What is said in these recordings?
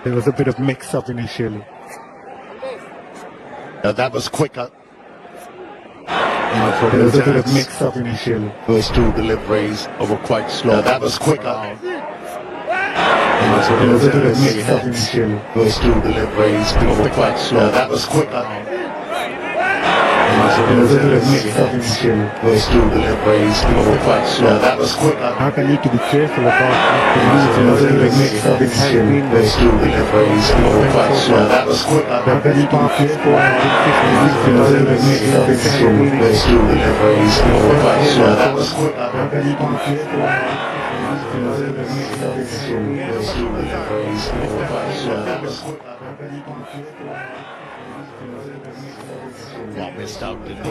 There was a bit of mix-up initially. That was quicker. There was a bit of mix-up initially. Those two deliveries were quite slow. That was quicker. There was a bit of mix-up initially. Those two deliveries were quite slow. That was quicker. There was a bit of mix-up initially. Those two deliveries were quite slow. That was quicker. Dhaka need to be careful about losing a little bit mix-up initially. Those two deliveries were quite slow. That was quicker. The best part is for a little bit mix-up initially. Those two deliveries were quite slow. That was quicker. Dhaka need to be careful a little bit mix-up initially. Those two deliveries were quite slow. That was quicker. Got missed out, didn't he?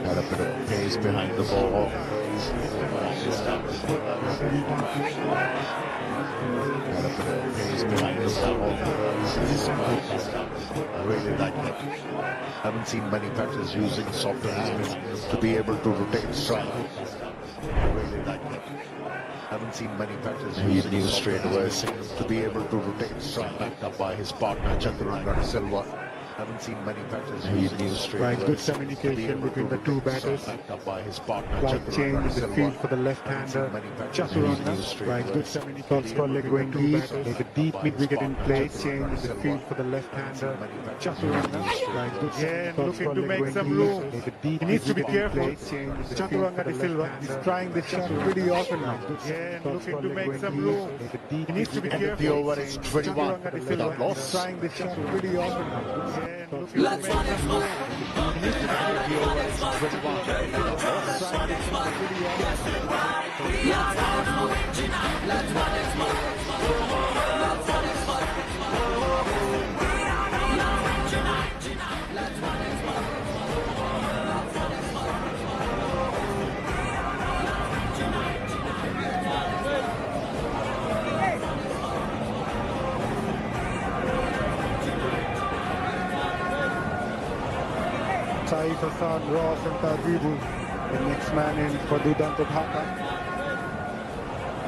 Had a bit of pace behind the ball. Missed out. Had a bit of pace behind the ball. I really like that. Haven't seen many batters using softer hands to be able to rotate strike. I really like that. Haven't seen many batters using straight away to be able to rotate strike, backed up by his partner Durdanto Silva. Haven't seen many batters using straight away. Good communication between the two batters. Backed up by his partner Slight change in the field for the left-hander. Chaturanga, right, good communication for leg going deep. There's a deep mid-wicket in play. Change in the field for the left-hander. Chaturanga, right, good looking to make some room. He needs to be careful. Chaturanga De Silva is trying this shot pretty often now. Looking to make some room. He needs to be careful. The over is 21 without loss. Trying this shot pretty often now. Let's run it, man. Saif Hassan, Ross and Tajibu, the next man in for Durdanto Dhaka.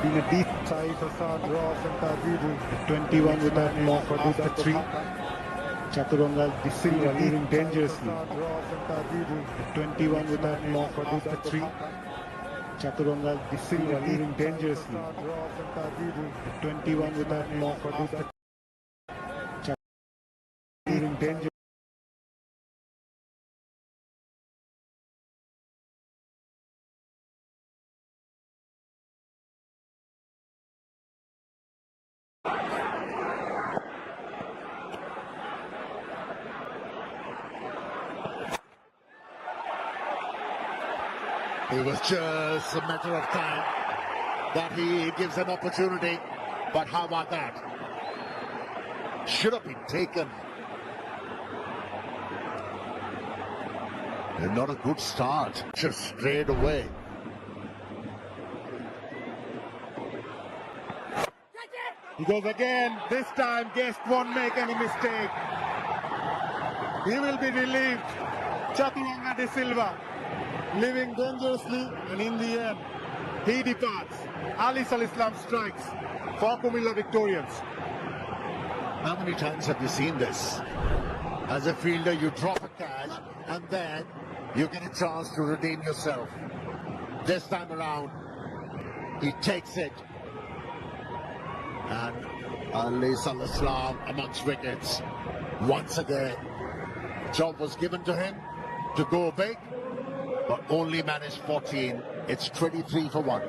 Been a deep Saif Hassan, Ross and Tajibu, 21 with that more for Durdanto 3. Chaturanga De Silva leading dangerously. 21 with that more for Durdanto 3. Chaturanga De Silva leading dangerously. 21 with that more for Durdanto 3. Leading dangerously. It was just a matter of time that he gives an opportunity. But how about that? Should have been taken. And not a good start, just straight away. He goes again. This time, Guest won't make any mistake. He will be relieved. Chaturanga De Silva living dangerously, and in the end, he departs. Ali Islam strikes for Comilla Victorians. How many times have you seen this? As a fielder, you drop a catch, and then you get a chance to redeem yourself. This time around, he takes it. And Ali Islam amongst wickets. Once again, job was given to him to go big, but only managed 14. It's 23 for 1.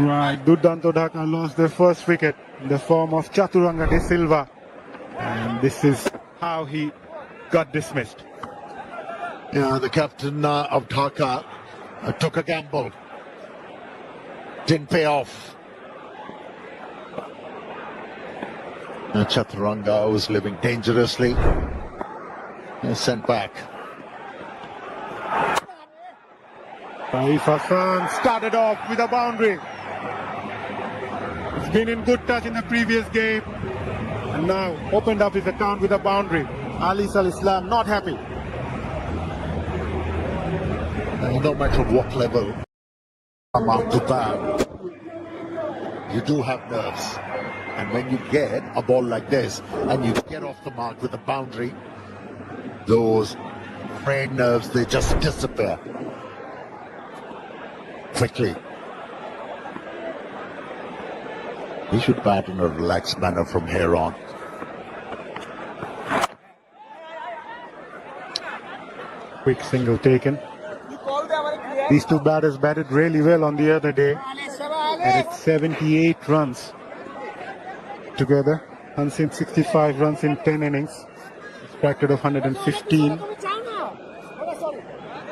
Right, Durdanto Dhaka lost their first wicket in the form of Chaturanga De Silva, and this is how he got dismissed. Yeah, the captain of Dhaka took a gamble. Didn't pay off. Chaturanga was living dangerously. Sent back. Taif Hassan started off with a boundary. He's been in good touch in the previous game and now opened up his account with a boundary. Ali Sal Islam not happy. No matter what level come out to bat, you do have nerves. And when you get a ball like this and you get off the mark with a boundary, those frayed nerves, they just disappear quickly. He should bat in a relaxed manner from here on. Quick single taken. These two batters batted really well on the other day. Added 78 runs together. Unseen 65 runs in 10 innings. Expected of 115.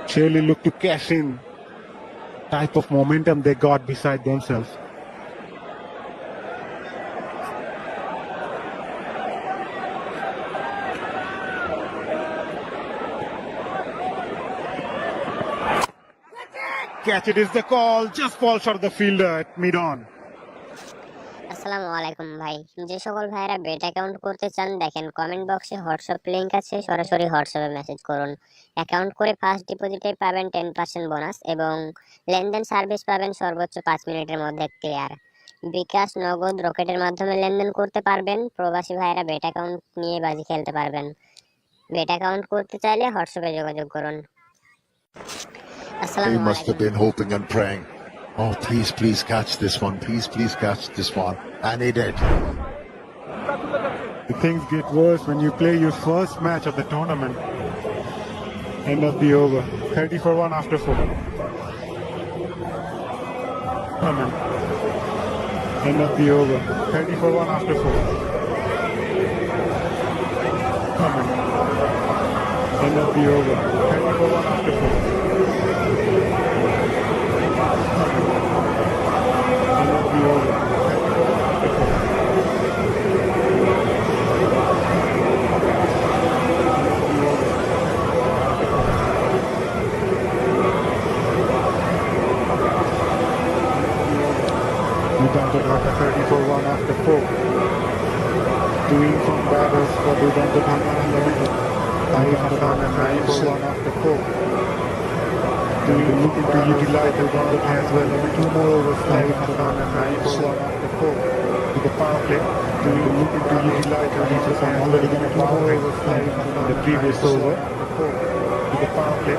Surely look to cash in type of momentum they got beside themselves. Catch it is the call, just falls short of the fielder at mid-on. আসসালামু আলাইকুম ভাই, যে সকল ভাইরা bet account করতে চান দেখেন comment বক্সে হোয়াটসঅ্যাপ লিংক আছে, সরাসরি হোয়াটসঅ্যাপে মেসেজ করুন। অ্যাকাউন্ট করে ফার্স্ট ডিপোজিটে পাবেন 10% বোনাস এবং লেনদেন সার্ভিস পাবেন সর্বোচ্চ 5 মিনিটের মধ্যে ক্লিয়ার। বিকাশ, নগদ, রকেটের মাধ্যমে লেনদেন করতে পারবেন। প্রবাসী ভাইরা বেট অ্যাকাউন্ট নিয়ে বাজি খেলতে পারবেন। বেট অ্যাকাউন্ট করতে চাইলে হোয়াটসঅ্যাপে যোগাযোগ করুন। He must have been hoping and praying. Oh, please, please catch this one. Please, please catch this one. And he did. Things get worse when you play your first match of the tournament. End of the over. 30 for 1 after 4. End of the over. 30 for 1 after 4. End of the over. 30 for 1 after 4. End of the over. 30 for 1 after 4. Durdanto Dhaka 30 for 1 after 4. Doing from batters for Durdanto Dhaka in the middle. Taif Hassan 30 for 1 after 4. Looking to utilize Durdanto as well. 2 more overs. Taif Hassan 30 for 1 after 4. To the power play. Looking to utilize Taif Hassan already got 2 more overs. Taif Hassan the previous over. To the power play.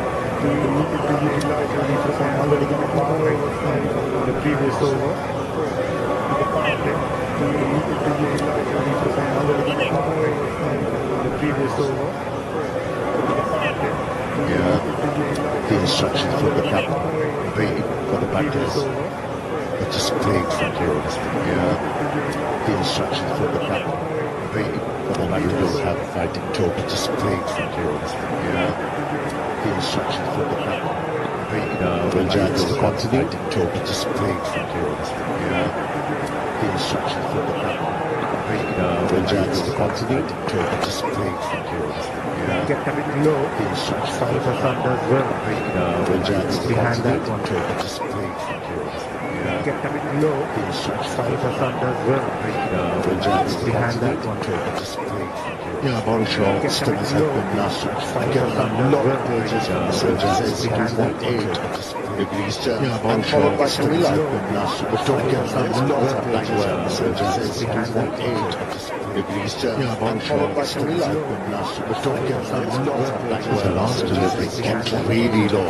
Looking to utilize Taif Hassan already got 2 more overs. Taif Hassan the previous over. The previous over. Yeah, the instructions for the captain, waiting for the batters, but just playing from here. Yeah, the instructions for the captain, waiting for the batters. You don't have a fighting talk, but just playing from here. Yeah, the instructions for the captain, waiting for the batters. You don't have a fighting talk, but just playing from here. Yeah, the instructions for the captain, waiting for the batters. Just playing from here. Get them in low. Taif Hassan does well. Behind that one. Just playing from here. Get them in low. Taif Hassan does well. Behind that one. Just playing from here. Yeah, ball shots, studies have been nasty. I get a lot of pages on the surgeons behind that 8 degrees turn. Yeah, ball shots, studies have been nasty. But don't get a lot of language on the surgeons behind that 8 degrees turn. Yeah, ball shots, studies have been nasty. But don't get a lot of language. The last delivery came really low.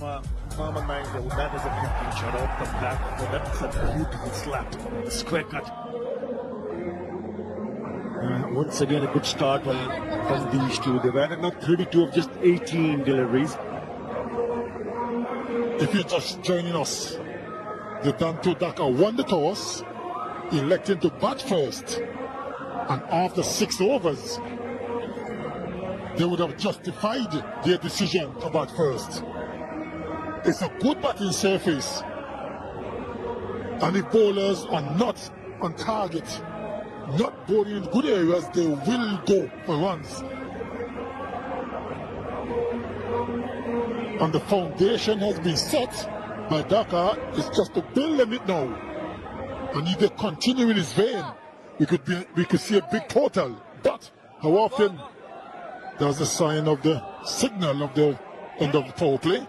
Mohammad Naim, that is a 15 shot off the back. Oh, that's a beautiful slap. A square cut. Once again, a good start from these two. They've added now 32 of just 18 deliveries. If you're just joining us, Durdanto Dhaka won the toss, electing to bat first. And after 6 overs, they would have justified their decision to bat first. It's a good batting surface. And if bowlers are not on target, not bowling in good areas, they will go for runs. And the foundation has been set by Dhaka. It's just to build on it now. And if they continue in this vein, we could see a big total. But how often there's a sign of the signal of the end of the power play?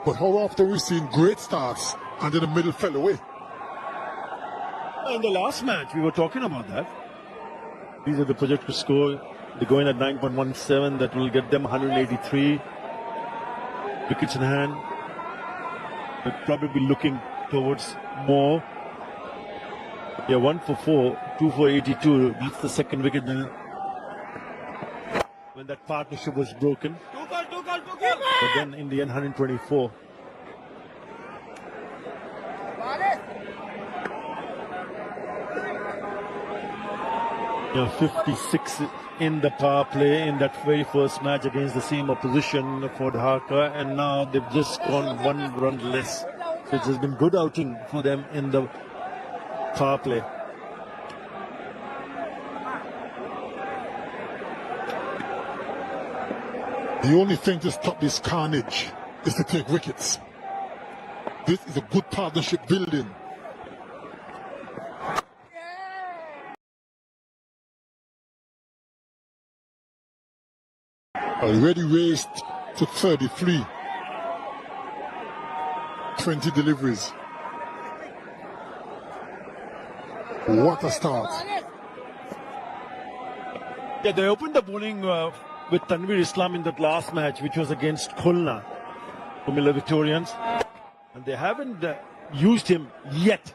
But how often we've seen great starts and then the middle fell away? In the last match, we were talking about that. These are the projected score. They're going at 9.17. That will get them 183 wickets in hand. They'll probably be looking towards more. Yeah, 1 for 4, 2 for 82. That's the second wicket when that partnership was broken. But then in the end, 124. Yeah, 56 in the power play in that very first match against the same opposition for Dhaka, and now they've just gone 1 run less. So it has been good outing for them in the power play. The only thing to stop this carnage is to take wickets. This is a good partnership building. Already raised to 33. 20 deliveries. What a start. Yeah, they opened the bowling with Tanveer Islam in that last match, which was against Khulna, Comilla Victorians. And they haven't used him yet.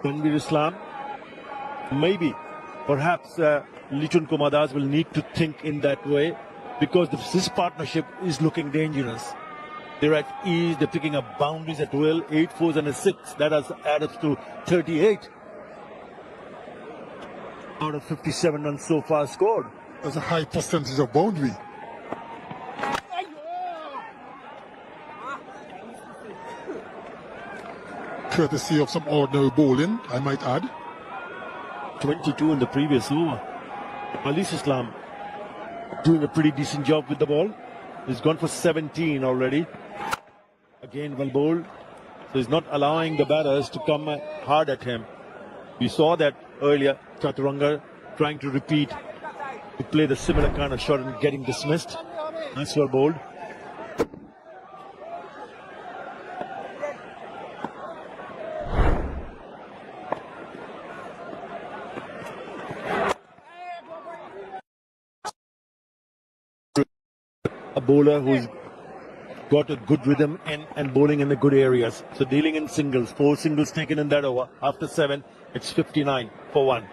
Tanveer Islam. Maybe, perhaps Lichun Kumadas will need to think in that way, because this partnership is looking dangerous. They're at ease, they're picking up boundaries at will, 8 fours and a 6. That has added up to 38 out of 57 runs so far scored. There's a high percentage of boundary. Courtesy of some ordinary bowling, I might add. 22 in the previous over. Alis Islam doing a pretty decent job with the ball. He's gone for 17 already. Again, well bowled. So he's not allowing the batters to come hard at him. We saw that earlier. Chaturanga trying to repeat, to play the similar kind of shot and getting dismissed. Nice well bowled. A bowler who's got a good rhythm and bowling in the good areas. So dealing in singles, 4 singles taken in that over. After 7, it's 59 for 1.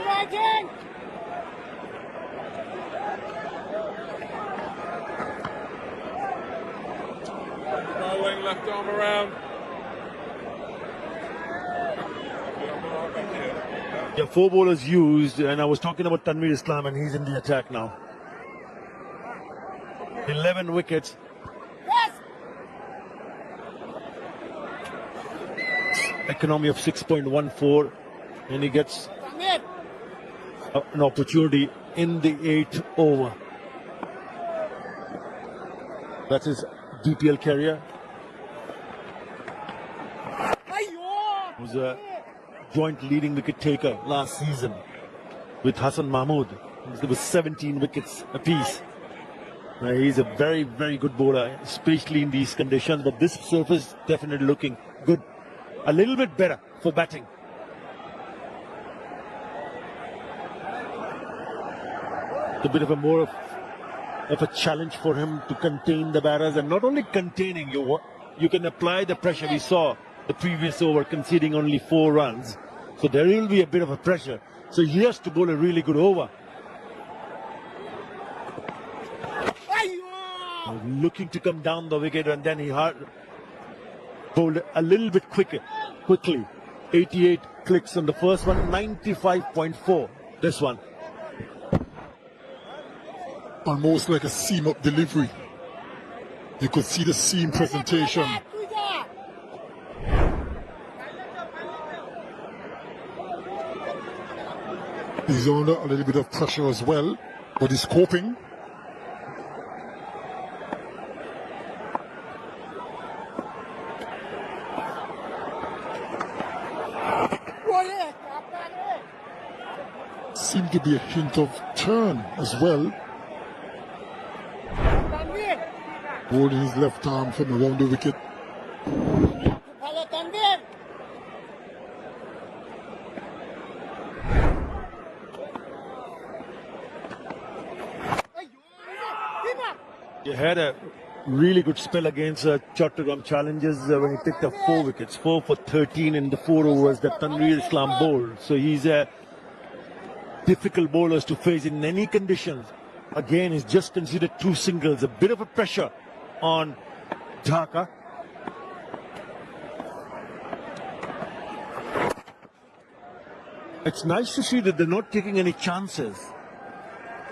Right in! Bowling left arm around. Yeah, 4 bowlers used, and I was talking about Tanveer Islam, and he's in the attack now. 11 wickets. Yes! Economy of 6.14, and he gets an opportunity in the 8th over. That's his BPL career. He was a joint leading wicket taker last season with Hassan Mahmood. There was 17 wickets apiece. He's a very, very good bowler, especially in these conditions. But this surface definitely looking good. A little bit better for batting. A bit of a more of a challenge for him to contain the batters, and not only containing, you can apply the pressure. We saw the previous over conceding only 4 runs, so there will be a bit of a pressure. So he has to bowl a really good over. Looking to come down the wicket, and then he bowled a little bit quickly. 88 clicks on the first one, 95.4 this one. Almost like a seam-up delivery. You could see the seam presentation. He's under a little bit of pressure as well, but he's coping. Seemed to be a hint of turn as well. Holding his left arm from around the wicket. He had a really good spell against Chattogram Challenges when he picked up 4 wickets, 4 for 13 in the 4 overs that Tanveer Islam bowled. So he's a difficult bowlers to face in any conditions. Again, he's just conceded 2 singles, a bit of a pressure on Dhaka. It's nice to see that they're not taking any chances,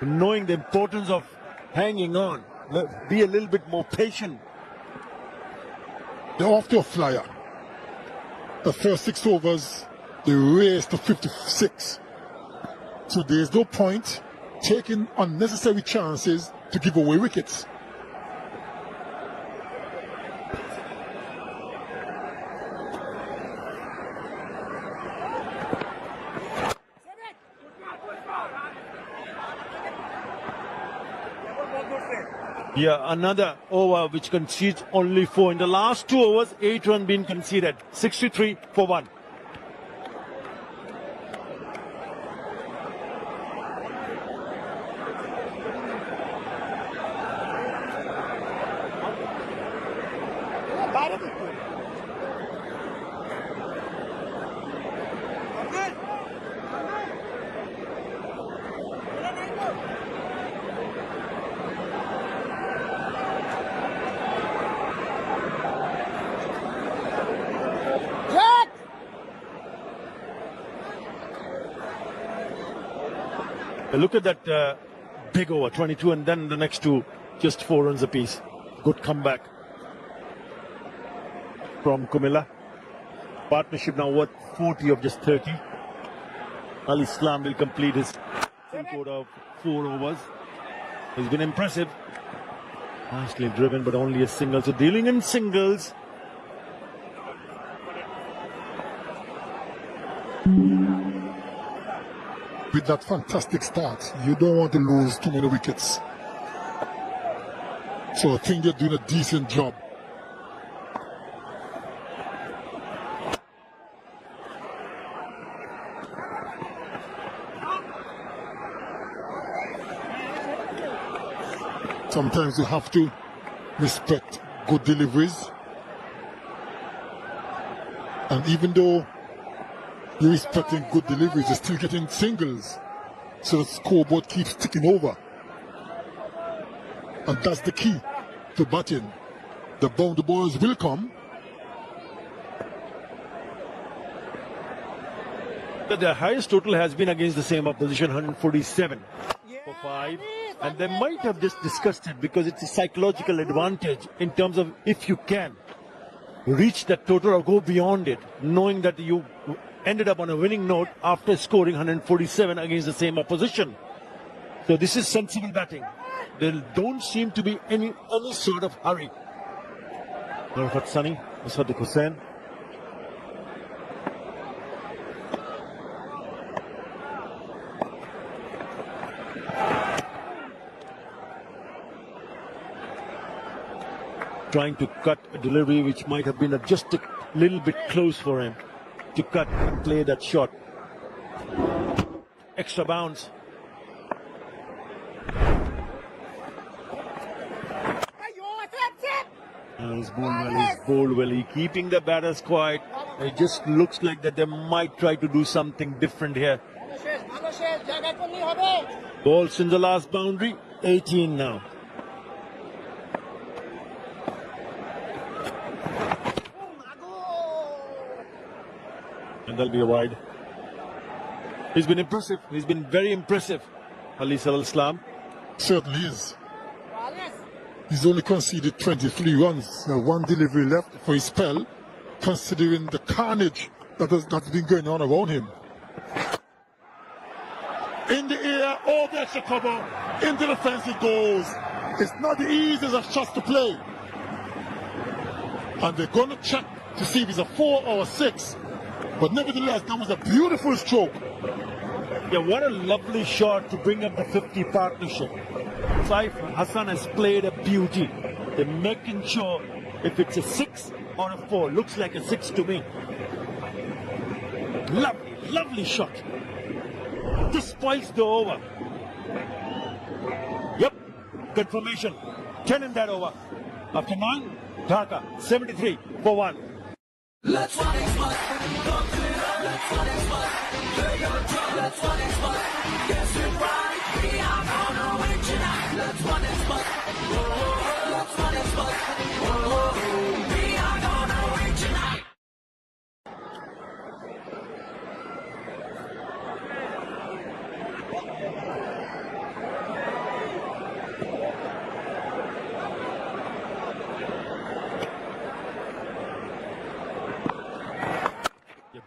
knowing the importance of hanging on. Be a little bit more patient. They're off to a flyer. The first 6 overs, they raced to 56. So there's no point taking unnecessary chances to give away wickets. Yeah, another over which concedes only 4. In the last 2 overs, 8 runs been conceded. 63 for 1. Look at that big over, 22, and then the next 2, just 4 runs apiece. Good comeback from Comilla. Partnership now worth 40 of just 30. Al Islam will complete his full quota of 4 overs. He's been impressive. Nicely driven, but only a single. So dealing in singles. With that fantastic start, you don't want to lose too many wickets. So I think they're doing a decent job. Sometimes you have to respect good deliveries. And even though you're respecting good deliveries, you're still getting singles. So the scoreboard keeps ticking over. And that's the key to batting. The boundary balls will come. The highest total has been against the same opposition, 147 for 5. And they might have just discussed it because it's a psychological advantage in terms of if you can reach that total or go beyond it, knowing that you ended up on a winning note after scoring 147 against the same opposition. So this is sensible batting. There don't seem to be any sort of hurry. Narfat Sani, Sadiq Hussain. trying to cut a delivery which might have been just a little bit close for him to cut and play that shot. Extra bounce. He's bowled well, keeping the batters quiet. It just looks like that they might try to do something different here. Ball since the last boundary, 18 now. And that'll be a wide. He's been impressive. He's been very impressive, Ali Al-Islam. Certainly is. He's only conceded 23 runs. Now one delivery left for his spell, considering the carnage that's been going on around him. In the air, all the extra cover, into the fence it goes. It's not the easiest of shots to play. And they're going to check to see if it's a 4 or a 6. But nevertheless, that was a beautiful stroke. Yeah, what a lovely shot to bring up the 50 partnership. Saif Hassan has played a beauty. They're making sure if it's a 6 or a 4. Looks like a 6 to me. Lovely, lovely shot. This spoils the over. Yep, confirmation. 10 in that over. After 9, Dhaka 73 for 1. Let's run expert. Let's run expert. Let's run expert. Guess it right. We are gonna win tonight. Let's run expert. Let's run expert. We are gonna win tonight.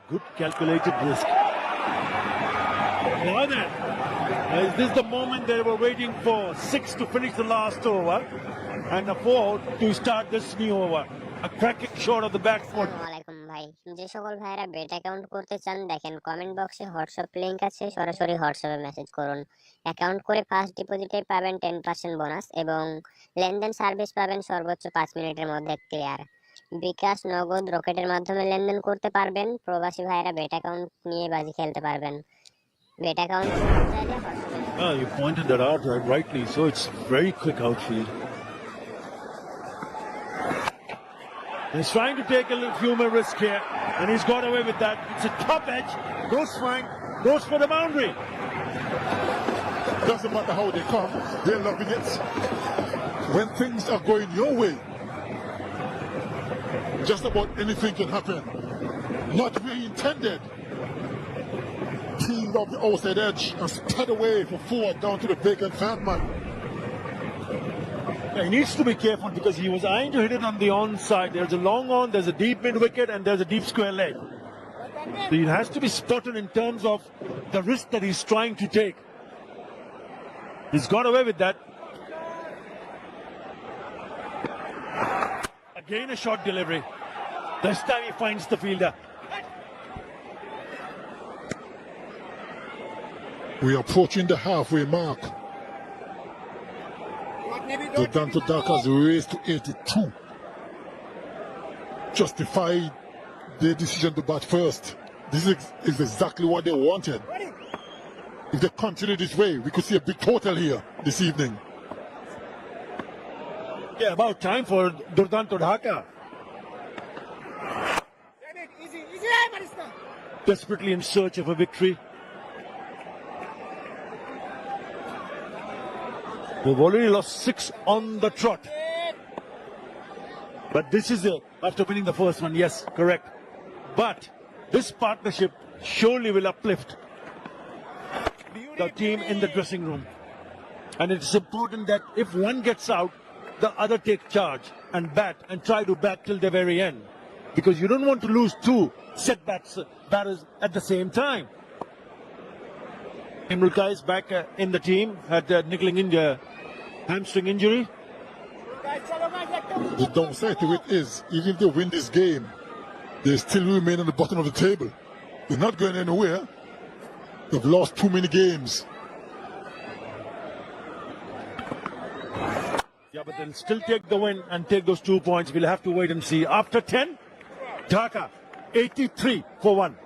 Good calculated risk. Now then, is this the moment they were waiting for? 6 to finish the last over and a 4 to start this new over. A cracking shot of the back foot. আসসালামু আলাইকুম ভাই, যে সকল ভাইরা bet account করতে চান দেখেন comment বক্সে হোয়াটসঅ্যাপ লিংক আছে, সরাসরি হোয়াটসঅ্যাপে মেসেজ করুন। অ্যাকাউন্ট করে ফার্স্ট ডিপোজিটে পাবেন 10% বোনাস এবং লেনদেন সার্ভিস পাবেন সর্বোচ্চ 5 মিনিটের মধ্যে ক্লিয়ার। বিকাশ, নগদ, রকেটের মাধ্যমে লেনদেন করতে পারবেন। প্রবাসী ভাইরা বেট অ্যাকাউন্ট নিয়ে বাজি খেলতে পারবেন। Bet account You pointed that out rightly, so it's very quick outfield. He's trying to take a little human risk here, and he's got away with that. It's a top edge, goes fine, goes for the boundary. Doesn't matter how they come, they're loving it. When things are going your way, just about anything can happen. Not really intended. Teamed off the outside edge and sped away for 4 down to the vacant third man. Yeah, he needs to be careful because he was eyeing to hit it on the onside. There's a long on, there's a deep mid wicket, and there's a deep square leg. So it has to be spotted in terms of the risk that he's trying to take. He's got away with that. Again a short delivery. This time he finds the fielder. We are approaching the halfway mark. Durdanto Dhaka's race to 82 justified their decision to bat first. This is exactly what they wanted. If they continue this way, we could see a big total here this evening. Yeah, about time for Durdanto Dhaka. Desperately in search of a victory. They've already lost 6 on the trot. But this is it. After winning the first one, yes, correct. But this partnership surely will uplift the team in the dressing room. And it's important that if one gets out, the other take charge and bat and try to bat till the very end. Because you don't want to lose 2 batters at the same time. Imrul Kai is back in the team, had a niggling hamstring injury. The downside to it is, even if they win this game, they still remain on the bottom of the table. They're not going anywhere. They've lost too many games. Yeah, but they'll still take the win and take those 2 points. We'll have to wait and see. After 10, Dhaka 83 for 1.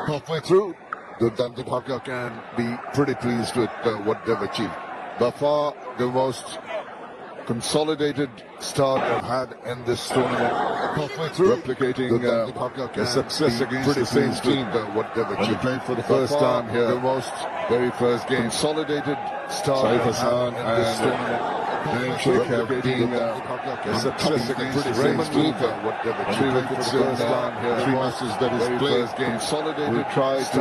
Halfway through, Durdanto Dhaka can be pretty pleased with what they've achieved. By far, the most consolidated start they've had in this tournament. Halfway through, replicating the success against the same team. What they've achieved. Played for the first time here. The most very first game. Consolidated start in this tournament. Should have been a success against the same team. What they've achieved for the first time here. 3 matches that is played. Consolidated. Will try to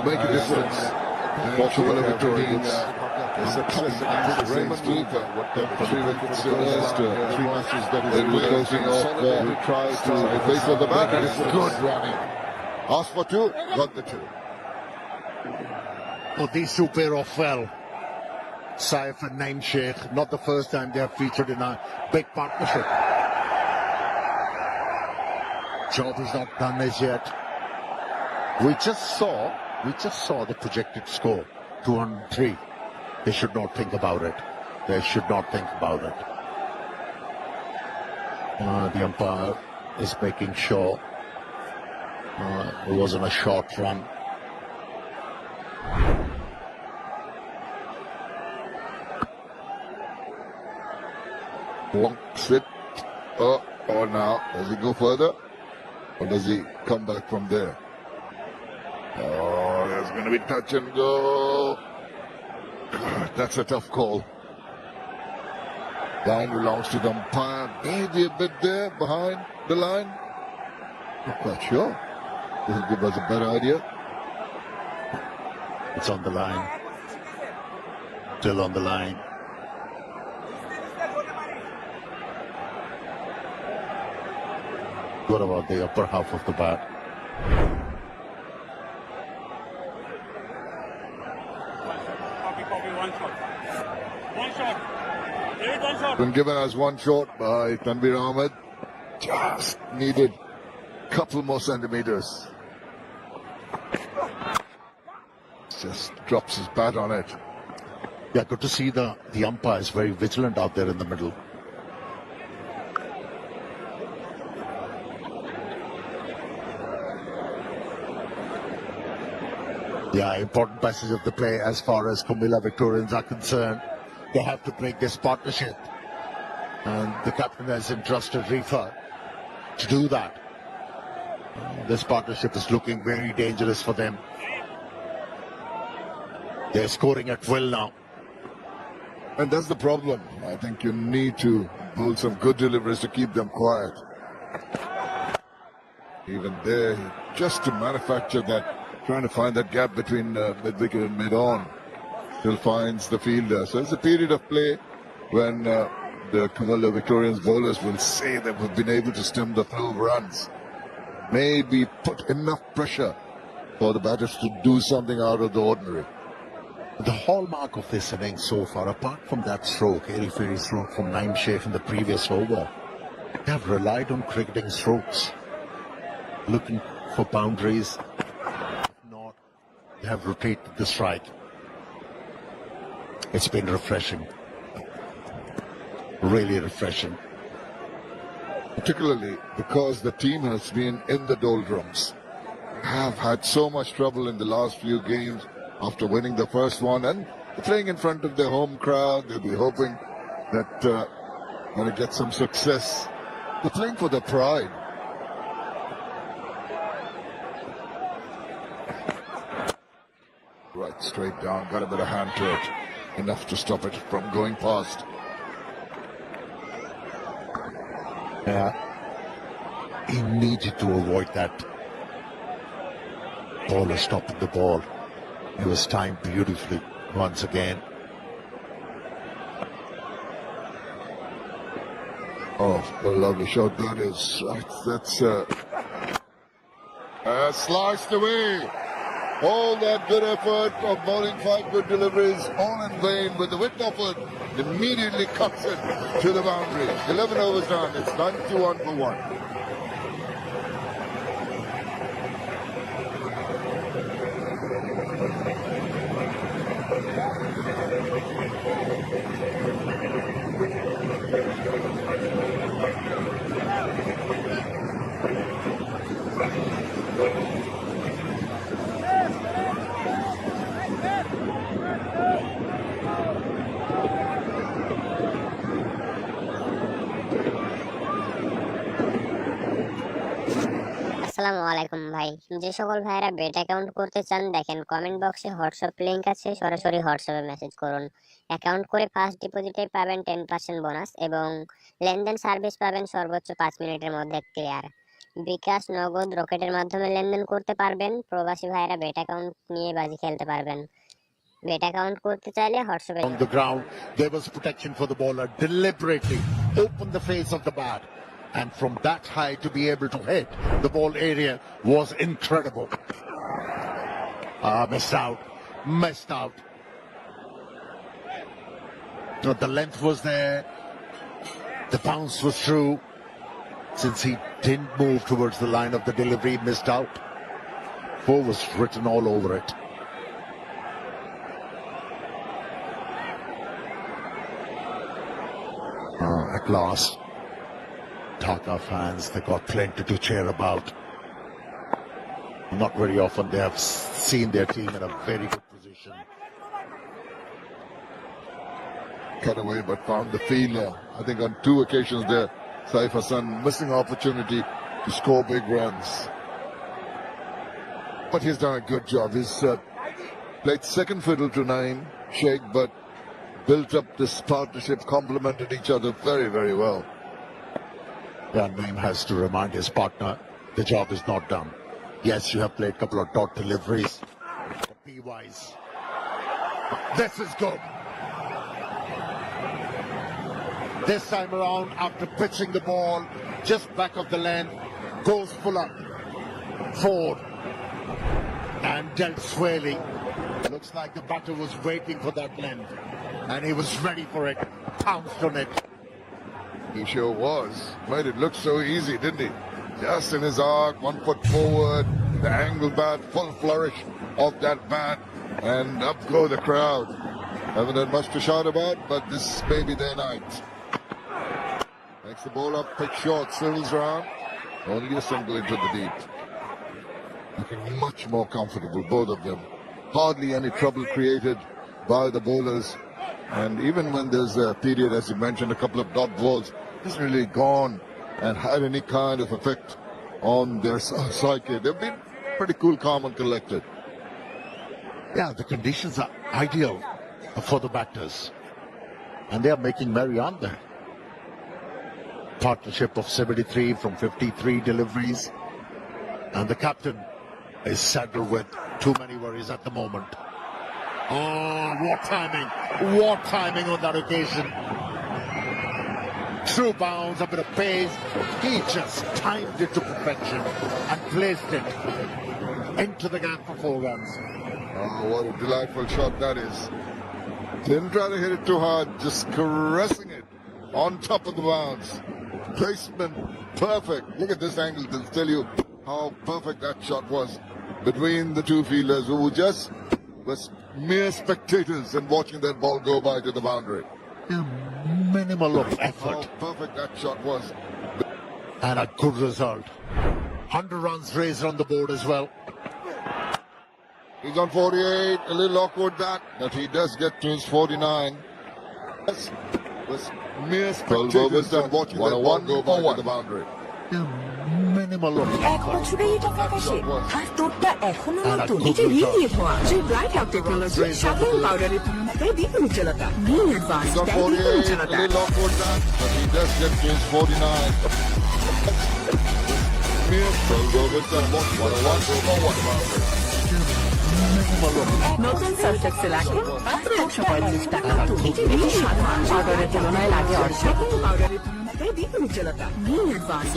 make a difference. For Comilla Victorians. A success against the same team. What they've achieved for the first 3 matches that is played. Consolidated. Will try to face for the back. It's good running. Asked for 2, got the 2. Oh, these two pair off well. Saif and Naim Sheikh, not the first time they have featured in a big partnership. Job is not done as yet. We just saw the projected score, 203. They should not think about it. They should not think about it. The umpire is making sure it wasn't a short run. Blocks it. Oh, now, does he go further? Or does he come back from there? Oh, there's going to be touch and go. That's a tough call. Line belongs to the umpire. Maybe a bit there behind the line. Not quite sure. Doesn't give us a better idea. It's on the line. Still on the line. What about the upper half of the bat? Been given us 1 shot by Tanvir Ahmed. Just needed a couple more centimeters. Just drops his bat on it. Yeah, good to see the umpire is very vigilant out there in the middle. Yeah, important passage of the play as far as Comilla Victorians are concerned. They have to break this partnership. And the captain has entrusted Rifa to do that. This partnership is looking very dangerous for them. They're scoring at will now. And that's the problem. I think you need to build some good deliveries to keep them quiet. Even there, just to manufacture that, trying to find that gap between mid-wicket and mid-on, still finds the fielder. So it's a period of play when the Comilla Victorians bowlers will say that we've been able to stem the flow of runs. Maybe put enough pressure for the batters to do something out of the ordinary. The hallmark of this innings so far, apart from that stroke, airy-fairy stroke from Naim Sheikh in the previous over, they have relied on cricketing strokes, looking for boundaries. If not, they have rotated the strike. It's been refreshing, really refreshing. Particularly because the team has been in the doldrums, have had so much trouble in the last few games after winning the first one, and playing in front of their home crowd. They'll be hoping that they're going to get some success. They're playing for their pride. Right, straight down, got a bit of hand to it, enough to stop it from going past. Yeah, he needed to avoid that. Bowler stopping the ball. It was timed beautifully once again. Oh, a lovely shot that is. That's sliced away. All that good effort of bowling 5 good deliveries, all in vain, with the wicket offered immediately cuts it to the boundary. 11 overs done. It's 91 for 1. আসসালামু আলাইকুম ভাই, যে সকল ভাইরা bet account করতে চান দেখেন comment বক্সে হোয়াটসঅ্যাপ লিংক আছে, সরাসরি হোয়াটসঅ্যাপে মেসেজ করুন। অ্যাকাউন্ট করে ফার্স্ট ডিপোজিটে পাবেন 10% বোনাস এবং লেনদেন সার্ভিস পাবেন সর্বোচ্চ 5 মিনিটের মধ্যে ক্লিয়ার। বিকাশ, নগদ, রকেটের মাধ্যমে লেনদেন করতে পারবেন। প্রবাসী ভাইরা বেট অ্যাকাউন্ট নিয়ে বাজি খেলতে পারবেন। বেট অ্যাকাউন্ট করতে চাইলে হোয়াটসঅ্যাপে On the ground, there was protection for the bowler. Deliberately opened the face of the bat. And from that high to be able to hit the ball area was incredible. Missed out. No, the length was there. The bounce was true. Since he didn't move towards the line of the delivery, missed out. 4 was written all over it. At last, Dhaka fans, they got plenty to cheer about. Not very often they have seen their team in a very good position. Cut away but found the fielder. I think on 2 occasions there, Saif Hassan missing opportunity to score big runs. But he's done a good job. He's played second fiddle to Naeem Sheikh, but built up this partnership, complemented each other very, very well. Yeah, Naeem has to remind his partner, the job is not done. Yes, you have played a couple of dot deliveries, but be wise. This is good. This time around, after pitching the ball just back of the length, goes full up, forward, and dealt swirling. Looks like the batter was waiting for that length, and he was ready for it, pounced on it. He sure was. Made it look so easy, didn't he? Just in his arc, 1 foot forward, the angle bat, full flourish of that bat, and up go the crowd. Haven't had much to shout about, but this may be their night. Makes the ball up, pitch short, swivels around, only a single into the deep. Looking much more comfortable, both of them. Hardly any trouble created by the bowlers. And even when there's a period, as you mentioned, a couple of dot balls, hasn't really gone and had any kind of effect on their psyche. They've been pretty cool, calm and collected. Yeah, the conditions are ideal for the batters. And they are making merry, aren't they? Partnership of 73 from 53 deliveries. And the captain is saddled with too many worries at the moment. Oh, what timing. What timing on that occasion. Through bounds, a bit of pace. He just timed it to perfection and placed it into the gap for 4 runs. Oh, what a delightful shot that is. Didn't try to hit it too hard, just caressing it on top of the bounds. Placement perfect. Look at this angle to tell you how perfect that shot was between the 2 fielders who just was mere spectators and watching that ball go by to the boundary. Minimal of effort. How perfect that shot was. And a good result. 100 runs raised on the board as well. He's on 48, a little awkward that, but he does get to his 49. Was mere spectators and watching that ball go by to the boundary. Minimal of 1 বছরে এই টাকা আকাশে আর তোরটা এখনো নতুন। এটি relieve হওয়া যে ব্রাইট আউট টেকনোলজি সাধারণ পাউডারের তুলনায় দ্বিগুণ উজ্জ্বলতা, নিউ অ্যাডভান্স He's on দ্বিগুণ 48, a উজ্জ্বলতা। little awkward that, but he does get to his 49. Mere spectators and watching that ball go by to the boundary. নতুন সাবস্টেক্সেল এখন মাত্র 145 টাকা। তৈরিতে ঋণ সাধারণ পাউডারের তুলনায় লাগে অর্ধেক। পাউডারের তুলনায় দ্বিগুণ উজ্জ্বলতা। New advance.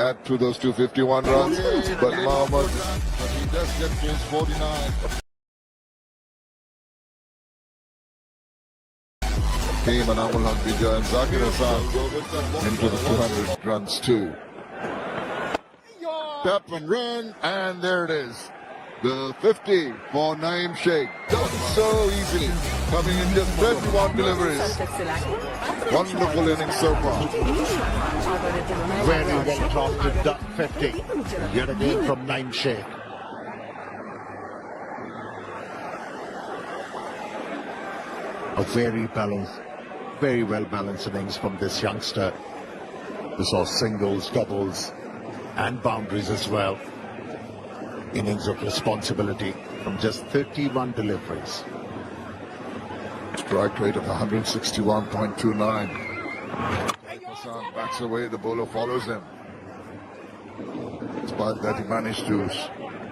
Add to those 251 runs, but Mohammad, he does get to his 49. Team and Amul Hakbija and Zakir Hassan into the 200 runs too. Tap and run, and there it is. The 50 for Naeem Sheikh. Done so easily. Coming in just 31 deliveries. Wonderful innings so far. Very well crafted duck 50. Yet again from Naeem Sheikh. A very well balanced innings from this youngster. We saw singles, doubles, and boundaries as well. Innings of responsibility from just 31 deliveries. Strike rate of 161.29. Hassan backs away, the bowler follows him. Despite that, he managed to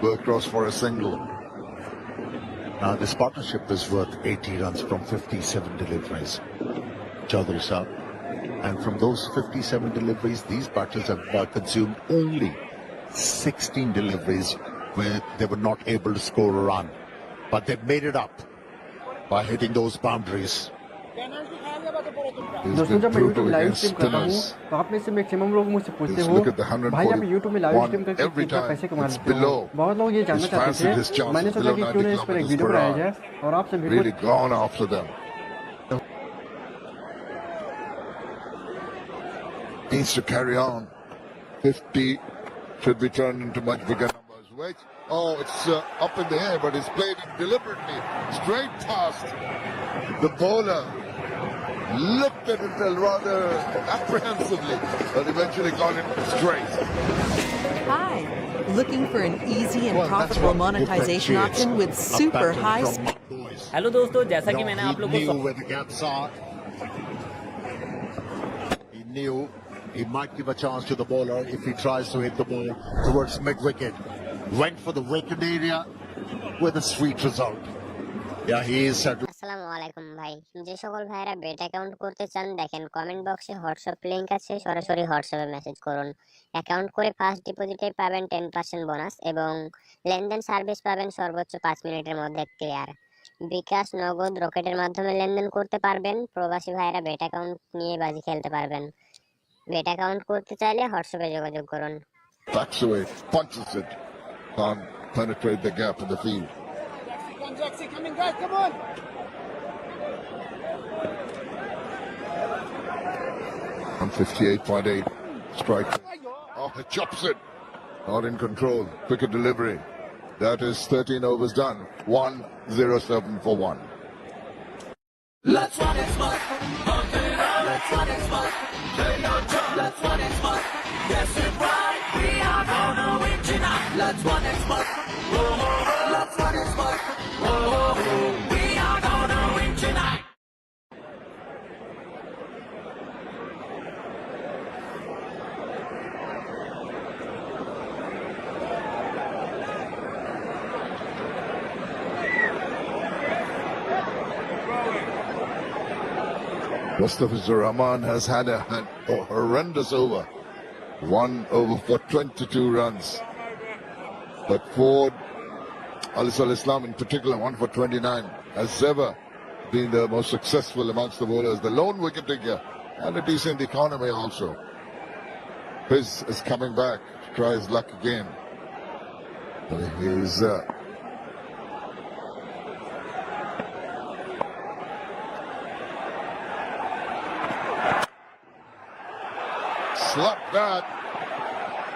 go across for a single. Now this partnership is worth 80 runs from 57 deliveries. Chaudhary Saab. And from those 57 deliveries, these batters have consumed only 16 deliveries where they were not able to score a run. But they made it up by hitting those boundaries. दोस्तों जब मैं YouTube live stream करता हूँ तो आप में से maximum लोग मुझसे पूछते हो भाई आप यूट्यूब में लाइव स्ट्रीम करके कितना पैसे कमा लेते हो। बहुत लोग ये जानना चाहते थे, मैंने सोचा कि क्यों नहीं इस पर एक वीडियो बनाया जाए और आपसे Needs to carry on. 50 should be turned into much bigger numbers. Wait. Oh, it's up in the air, but it's played deliberately. Straight past. The bowler looked at it rather apprehensively, but eventually got it straight. Hi. Looking for an easy and profitable monetization option with super high speed. Hello दोस्तों, जैसा कि मैंने आप लोगों को He might give a chance to the bowler if he tries to hit the ball towards mid-wicket. Went for the wicket area with a sweet result. Yeah, he is set. আসসালামু আলাইকুম ভাই, যে সকল ভাইরা বেট অ্যাকাউন্ট করতে চান দেখেন comment বক্সে হোয়াটসঅ্যাপ লিংক আছে, সরাসরি হোয়াটসঅ্যাপে মেসেজ করুন। অ্যাকাউন্ট করে ফার্স্ট ডিপোজিটে পাবেন 10% বোনাস এবং লেনদেন সার্ভিস পাবেন সর্বোচ্চ 5 মিনিটের মধ্যে ক্লিয়ার। বিকাশ, নগদ, রকেটের মাধ্যমে লেনদেন করতে পারবেন। প্রবাসী ভাইরা বেট অ্যাকাউন্ট নিয়ে বাজি খেলতে পারবেন। বেট অ্যাকাউন্ট করতে চাইলে হোয়াটসঅ্যাপে যোগাযোগ করুন। Backs away, punches it. Can't penetrate the gap in the field. Jackson coming back, come on. 158.8 strike. Oh, it chops it. Not in control. Quicker delivery. That is 13 overs done. 107 for 1. Let's run it smart. Let's run it smart. Let's run it smart. Yes, it's right. We are gonna win tonight. Let's run it smart. Let's run it smart. We are gonna win tonight. Mustafizur Rahman has had a horrendous over. 1 over for 22 runs. But Ford, Alisal Islam in particular, 1 for 29, has ever been the most successful amongst the bowlers. The lone wicket taker and a decent economy also. Fizz is coming back to try his luck again. He's slapped that.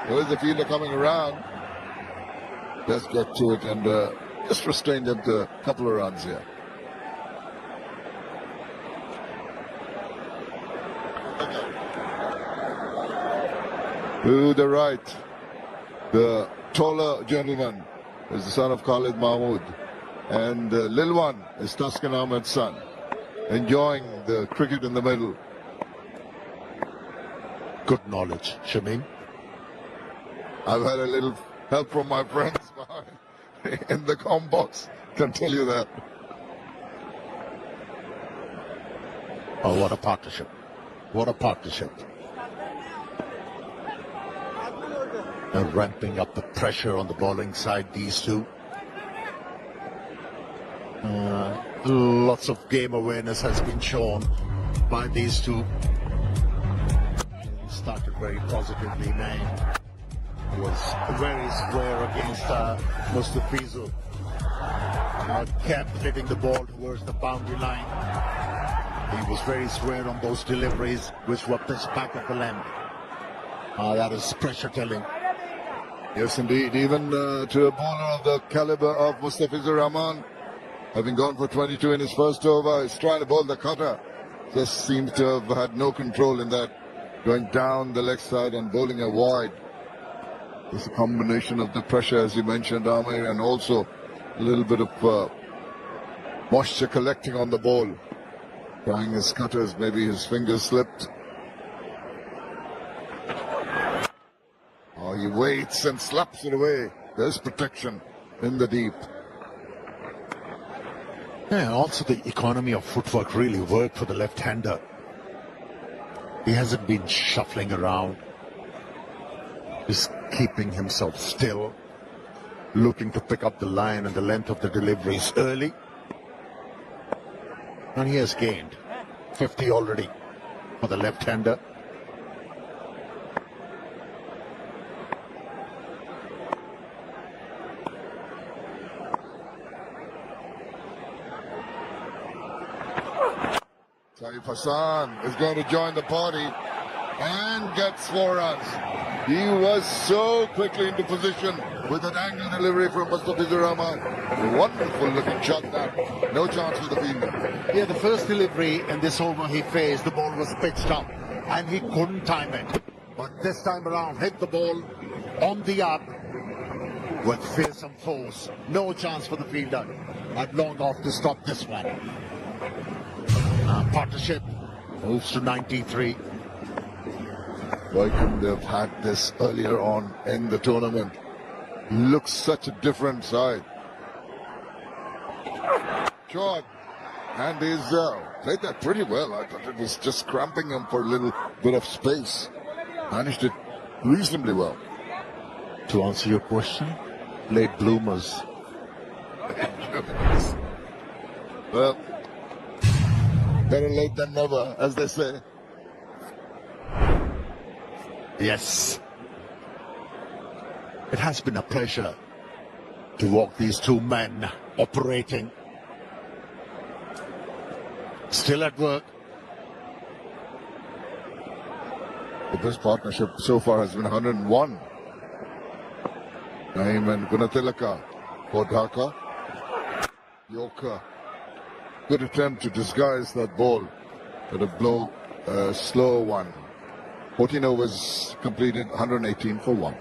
There is the fielder coming around. Just got to it and just restrained them to a couple of runs here. To the right, the taller gentleman is the son of Khalid Mahmood, and the little one is Taskin Ahmed's son, enjoying the cricket in the middle. good knowledge, Shamim. I've had a little help from my friends behind in the comm box, can tell you that. Oh, what a partnership. What a partnership. And ramping up the pressure on the bowling side, these two. Lots of game awareness has been shown by these two. Started very positively, man. Was very square against Mustafizu. Kept hitting the ball towards the boundary line. He was very square on those deliveries, which were pitched back of the length. That is pressure telling. Yes, indeed. Even to a bowler of the caliber of Mustafizur Rahman, having gone for 22 in his first over, he's trying to bowl the cutter. Just seems to have had no control in that, going down the leg side and bowling a wide. It's a combination of the pressure, as you mentioned, Amir, and also a little bit of moisture collecting on the ball. Trying his cutters, maybe his fingers slipped. Oh, he waits and slaps it away. There's protection in the deep. Yeah, also the economy of footwork really worked for the left-hander. He hasn't been shuffling around. He's keeping himself still, looking to pick up the line and the length of the deliveries early. And he has gained 50 already for the left-hander. Saif Hassan is going to join the party and gets 4 runs. He was so quickly into position with an angle delivery from Mustafizur Rahman. A wonderful looking shot that. No chance for the fielder. Yeah, the first delivery in this over he faced, the ball was pitched up and he couldn't time it. But this time around, hit the ball on the up with fearsome force. No chance for the fielder. I'd long off to stop this one. Partnership moves to 93. Why couldn't they have had this earlier on in the tournament? Looks such a different side. Short. And he's played that pretty well. I thought it was just cramping him for a little bit of space. Managed it reasonably well. To answer your question, late bloomers. Well, better late than never, as they say. Yes. It has been a pleasure to walk these two men operating. Still at work. The best partnership so far has been 101. Naeem and Gunatilaka for Dhaka. Yorker. Good attempt to disguise that ball, but a slow one. 14 overs completed, 118 for 1.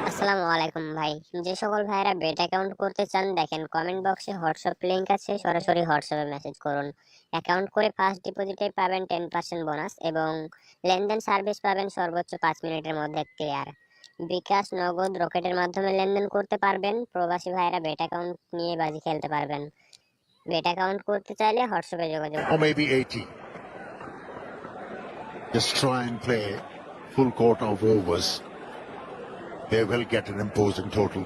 আসসালামু আলাইকুম ভাই, যে সকল ভাইরা bet account করতে চান দেখেন comment বক্সে হোয়াটসঅ্যাপ লিংক আছে, সরাসরি হোয়াটসঅ্যাপে মেসেজ করুন। অ্যাকাউন্ট করে ফার্স্ট ডিপোজিটে পাবেন 10% বোনাস এবং লেনদেন সার্ভিস পাবেন সর্বোচ্চ 5 মিনিটের মধ্যে ক্লিয়ার। বিকাশ, নগদ, রকেটের মাধ্যমে লেনদেন করতে পারবেন। প্রবাসী ভাইরা বেট অ্যাকাউন্ট নিয়ে বাজি খেলতে পারবেন। বেট অ্যাকাউন্ট করতে চাইলে হোয়াটসঅ্যাপে যোগাযোগ Or maybe 80. Just try and play full court of overs. They will get an imposing total.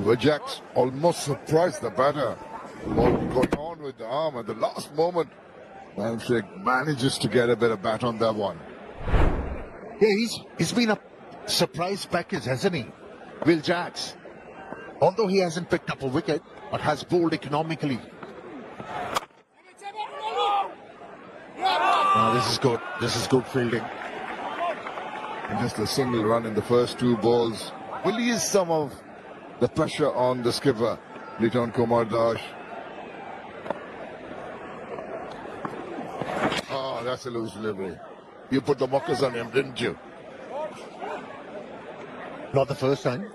Vajax almost surprised the batter. Ball going on with the arm at the last moment. Manshek manages to get a bit of bat on that one. Yeah, he's been a surprise package, hasn't he? Will Jax. Although he hasn't picked up a wicket, but has bowled economically. This is good. This is good fielding. And just a single run in the first 2 balls will ease some of the pressure on the skipper, Liton Kumar Das. Oh, that's a loose delivery. You put the mockers on him, didn't you? Not the first time.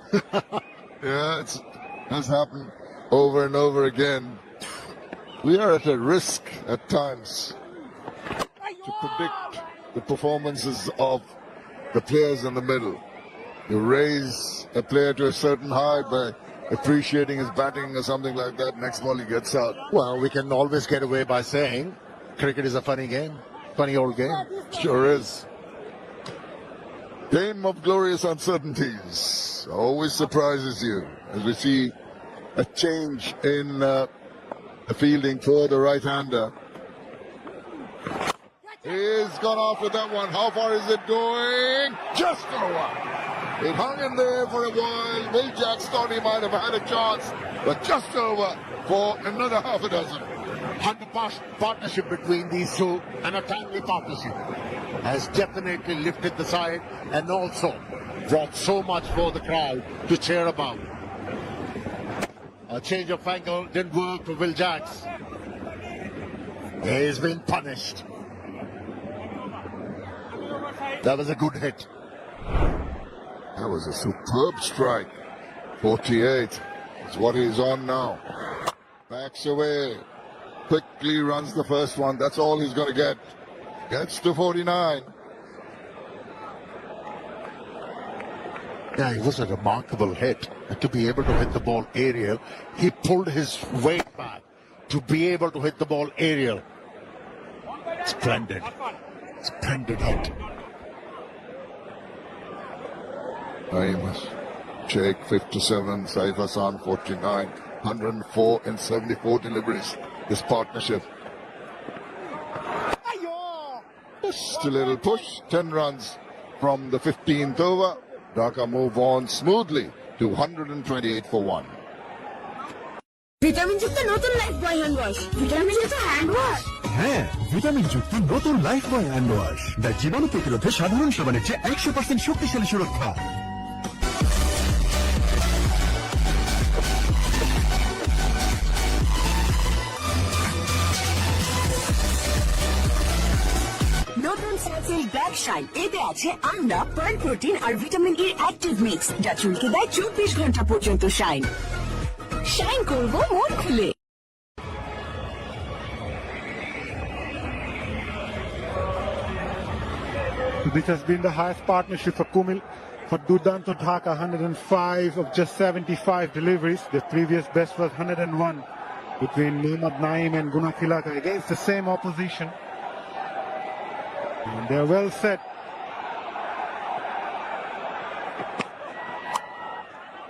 Yeah, it has happened over and over again. We are at a risk at times to predict the performances of the players in the middle. You raise a player to a certain height by appreciating his batting or something like that. Next ball he gets out. Well, we can always get away by saying cricket is a funny game. Funny old game. Sure is. Game of glorious uncertainties. Always surprises you as we see a change in the fielding for the right-hander. He's gone off with that one. How far is it going? Just over. It hung in there for a while. Will Jacks thought he might have had a chance, but just over for another half a dozen. And the partnership between these two, and a timely partnership, has definitely lifted the side and also brought so much for the crowd to cheer about. A change of angle didn't work for Will Jacks. He's been punished. That was a good hit. That was a superb strike. 48 is what he's on now. Backs away. Quickly runs the first one. That's all he's going to get. Gets to 49. Yeah, it was a remarkable hit. And to be able to hit the ball aerial, he pulled his weight back to be able to hit the ball aerial. Splendid. Splendid hit. Famous. Sheikh 57, Saif Hassan 49, 104 in 74 deliveries. This partnership. Just a little push. 10 runs from the 15th over. Dhaka move on smoothly to 128 for 1. Vitamin যুক্ত নতুন life বয় hand wash vitamin যুক্ত hand wash হ্যাঁ vitamin যুক্ত নতুন life বয় hand wash যা জীবাণু প্রতিরোধে সাধারণ সাবানের চেয়ে 100% শক্তিশালী সুরক্ষা। নতুন সানসিল্ক ব্ল্যাক শাইন এতে আছে আমলা পার্ল প্রোটিন আর ভিটামিন ই অ্যাক্টিভ মিক্স যা চুলকে দেয় 24 ঘন্টা পর্যন্ত শাইন শাইন করব মন খুলে। This has been the highest partnership for Durdanto Dhaka, 105 of just 75 deliveries. The previous best was 101 between Mohammad Naeem and Guna Tilaka against the same opposition. And they're well set.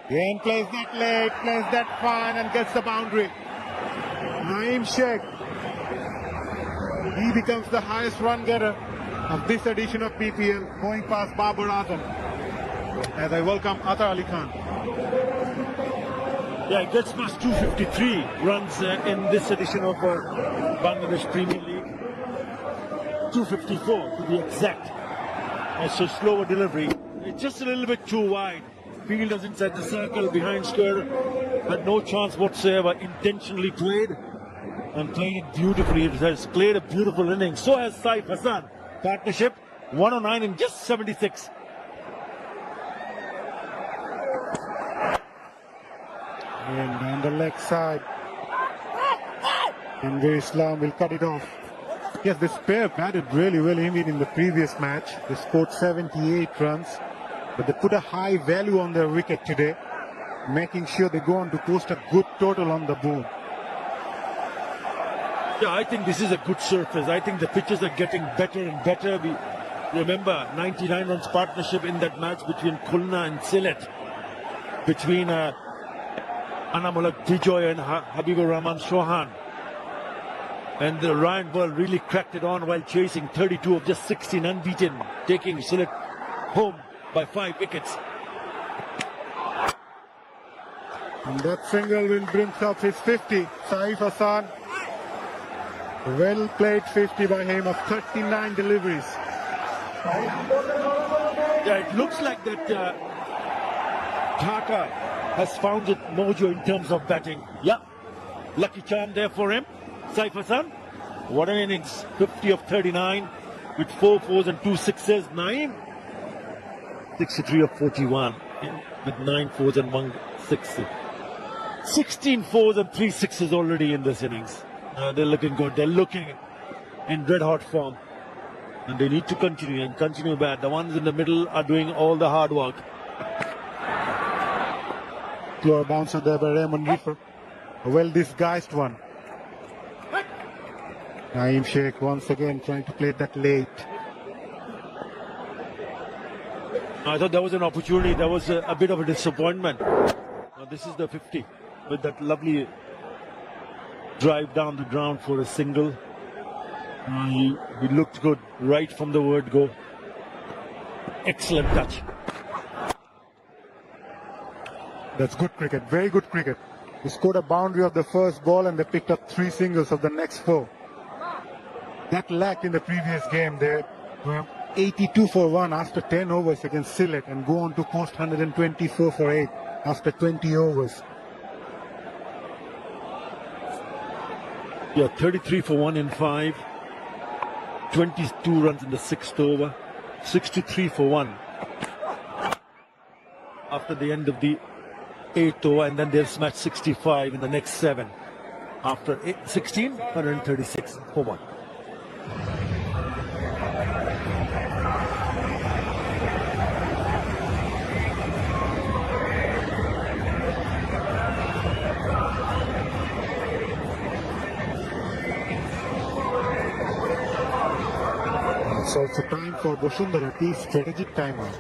Again plays that leg, plays that fine and gets the boundary. Naeem Sheikh, he becomes the highest run getter of this edition of BPL, going past Babar Azam. As I welcome Atar Ali Khan. Yeah, he gets past 253 runs in this edition of Bangladesh Premier League. 254 to be exact. So slower delivery. It's just a little bit too wide. Fielders inside the circle behind square had no chance whatsoever. Intentionally played and played it beautifully. It has played a beautiful inning. So has Saif Hassan. Partnership 109 in just 76. And on the leg side, and Islam will cut it off. Yes, this pair batted really well even in the previous match. They scored 78 runs, but they put a high value on their wicket today, making sure they go on to post a good total on the board. Yeah, I think this is a good surface. I think the pitches are getting better and better. We remember 99 runs partnership in that match between Khulna and Sylhet, between Anamulak Bijoy and Habibur Rahman Chauhan. And the Ryan Ball really cracked it on while chasing 32 of just 16 unbeaten, taking Sylhet home by 5 wickets. And that single will bring up his 50. Saif Hassan, well played 50 by him of 39 deliveries. Yeah, it looks like that Dhaka has found it mojo in terms of batting. Yeah, lucky charm there for him. Saif Hassan, what an innings. 50 of 39 with 4 fours and 2 sixes. Naeem, 63 of 41 with 9 fours and 1 six. 16 fours and 3 sixes already in this innings. They're looking good. They're looking in red hot form. And they need to continue bad. The ones in the middle are doing all the hard work. Slower bouncer there by Raymond Reefer. A well-disguised one. Naeem Sheikh once again trying to play that late. I thought that was an opportunity. That was a bit of a disappointment. Now this is the 50 with that lovely drive down the ground for a single. He looked good right from the word go. Excellent touch. That's good cricket, very good cricket. He scored a boundary of the first ball and they picked up 3 singles of the next 4. That lacked in the previous game. They were 82 for 1 after 10 overs against Sylhet and go on to post 124 for 8 after 20 overs. Yeah, 33 for 1 in 5. 22 runs in the 6th over. 63 for 1 after the end of the 8th over, and then they've smashed 65 in the next 7. After 16, 136 for 1. It's also time for Bosundara T strategic timeout.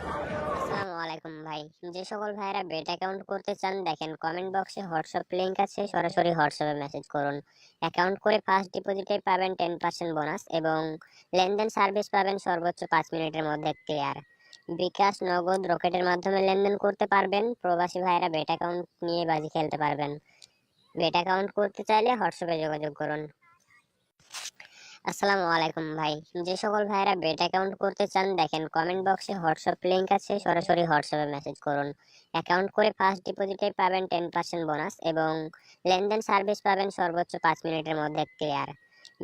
আসসালামু আলাইকুম ভাই, যে সকল ভাইরা bet account করতে চান দেখেন comment বক্সে হোয়াটসঅ্যাপ লিংক আছে, সরাসরি হোয়াটসঅ্যাপে মেসেজ করুন। অ্যাকাউন্ট করে ফার্স্ট ডিপোজিটে পাবেন 10% বোনাস এবং লেনদেন সার্ভিস পাবেন সর্বোচ্চ 5 মিনিটের মধ্যে ক্লিয়ার। বিকাশ, নগদ, রকেটের মাধ্যমে লেনদেন করতে পারবেন। প্রবাসী ভাইরা বেট অ্যাকাউন্ট নিয়ে বাজি খেলতে পারবেন। বেট অ্যাকাউন্ট করতে চাইলে হোয়াটসঅ্যাপে যোগাযোগ করুন। আসসালামু আলাইকুম ভাই, যে সকল ভাইরা বেট অ্যাকাউন্ট করতে চান দেখেন কমেন্ট বক্সে হোয়াটসঅ্যাপ লিংক আছে, সরাসরি হোয়াটসঅ্যাপে মেসেজ করুন। অ্যাকাউন্ট করে ফার্স্ট ডিপোজিটে পাবেন 10% বোনাস এবং লেনদেন সার্ভিস পাবেন সর্বোচ্চ 5 মিনিটের মধ্যে ক্লিয়ার।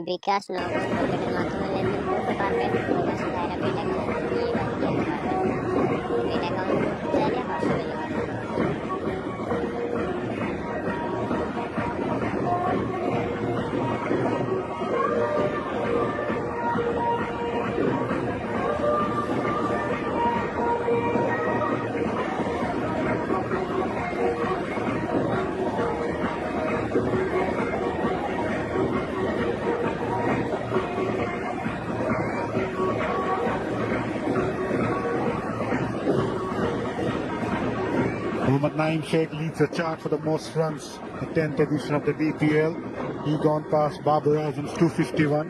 বিকাশ, নগদ, রকেটের মাধ্যমে লেনদেন করতে পারবেন। প্রবাসী ভাইরা বেট অ্যাকাউন্ট নিয়ে বাজি খেলতে পারবেন। বেট অ্যাকাউন্ট করতে চাইলে হোয়াটসঅ্যাপে যোগাযোগ করুন। Naeem Sheikh leads the chart for the most runs, the 10th edition of the BPL. He gone past Babar Azam's 251.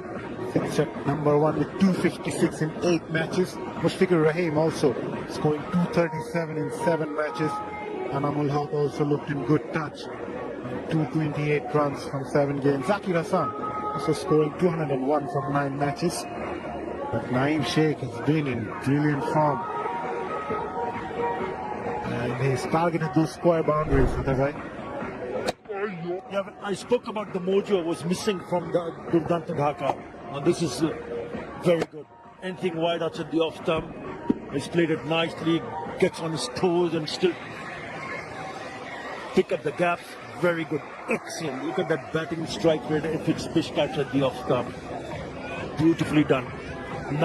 Sits at number 1 with 256 in 8 matches. Mushfiqur Rahim also scoring 237 in 7 matches. Anamul Haq also looked in good touch. 228 runs from 7 games. Zakir Hassan also scoring 201 from 9 matches. But Naeem Sheikh has been in brilliant form. And he's targeted those square boundaries, right? Yeah, I spoke about the mojo was missing from the Durdanto Dhaka. This is very good. Anything wide outside the off stump. He's played it nicely, gets on his toes and still pick up the gaps. Very good. Excellent. Look at that batting strike rate if it's pitched outside the off stump. Beautifully done.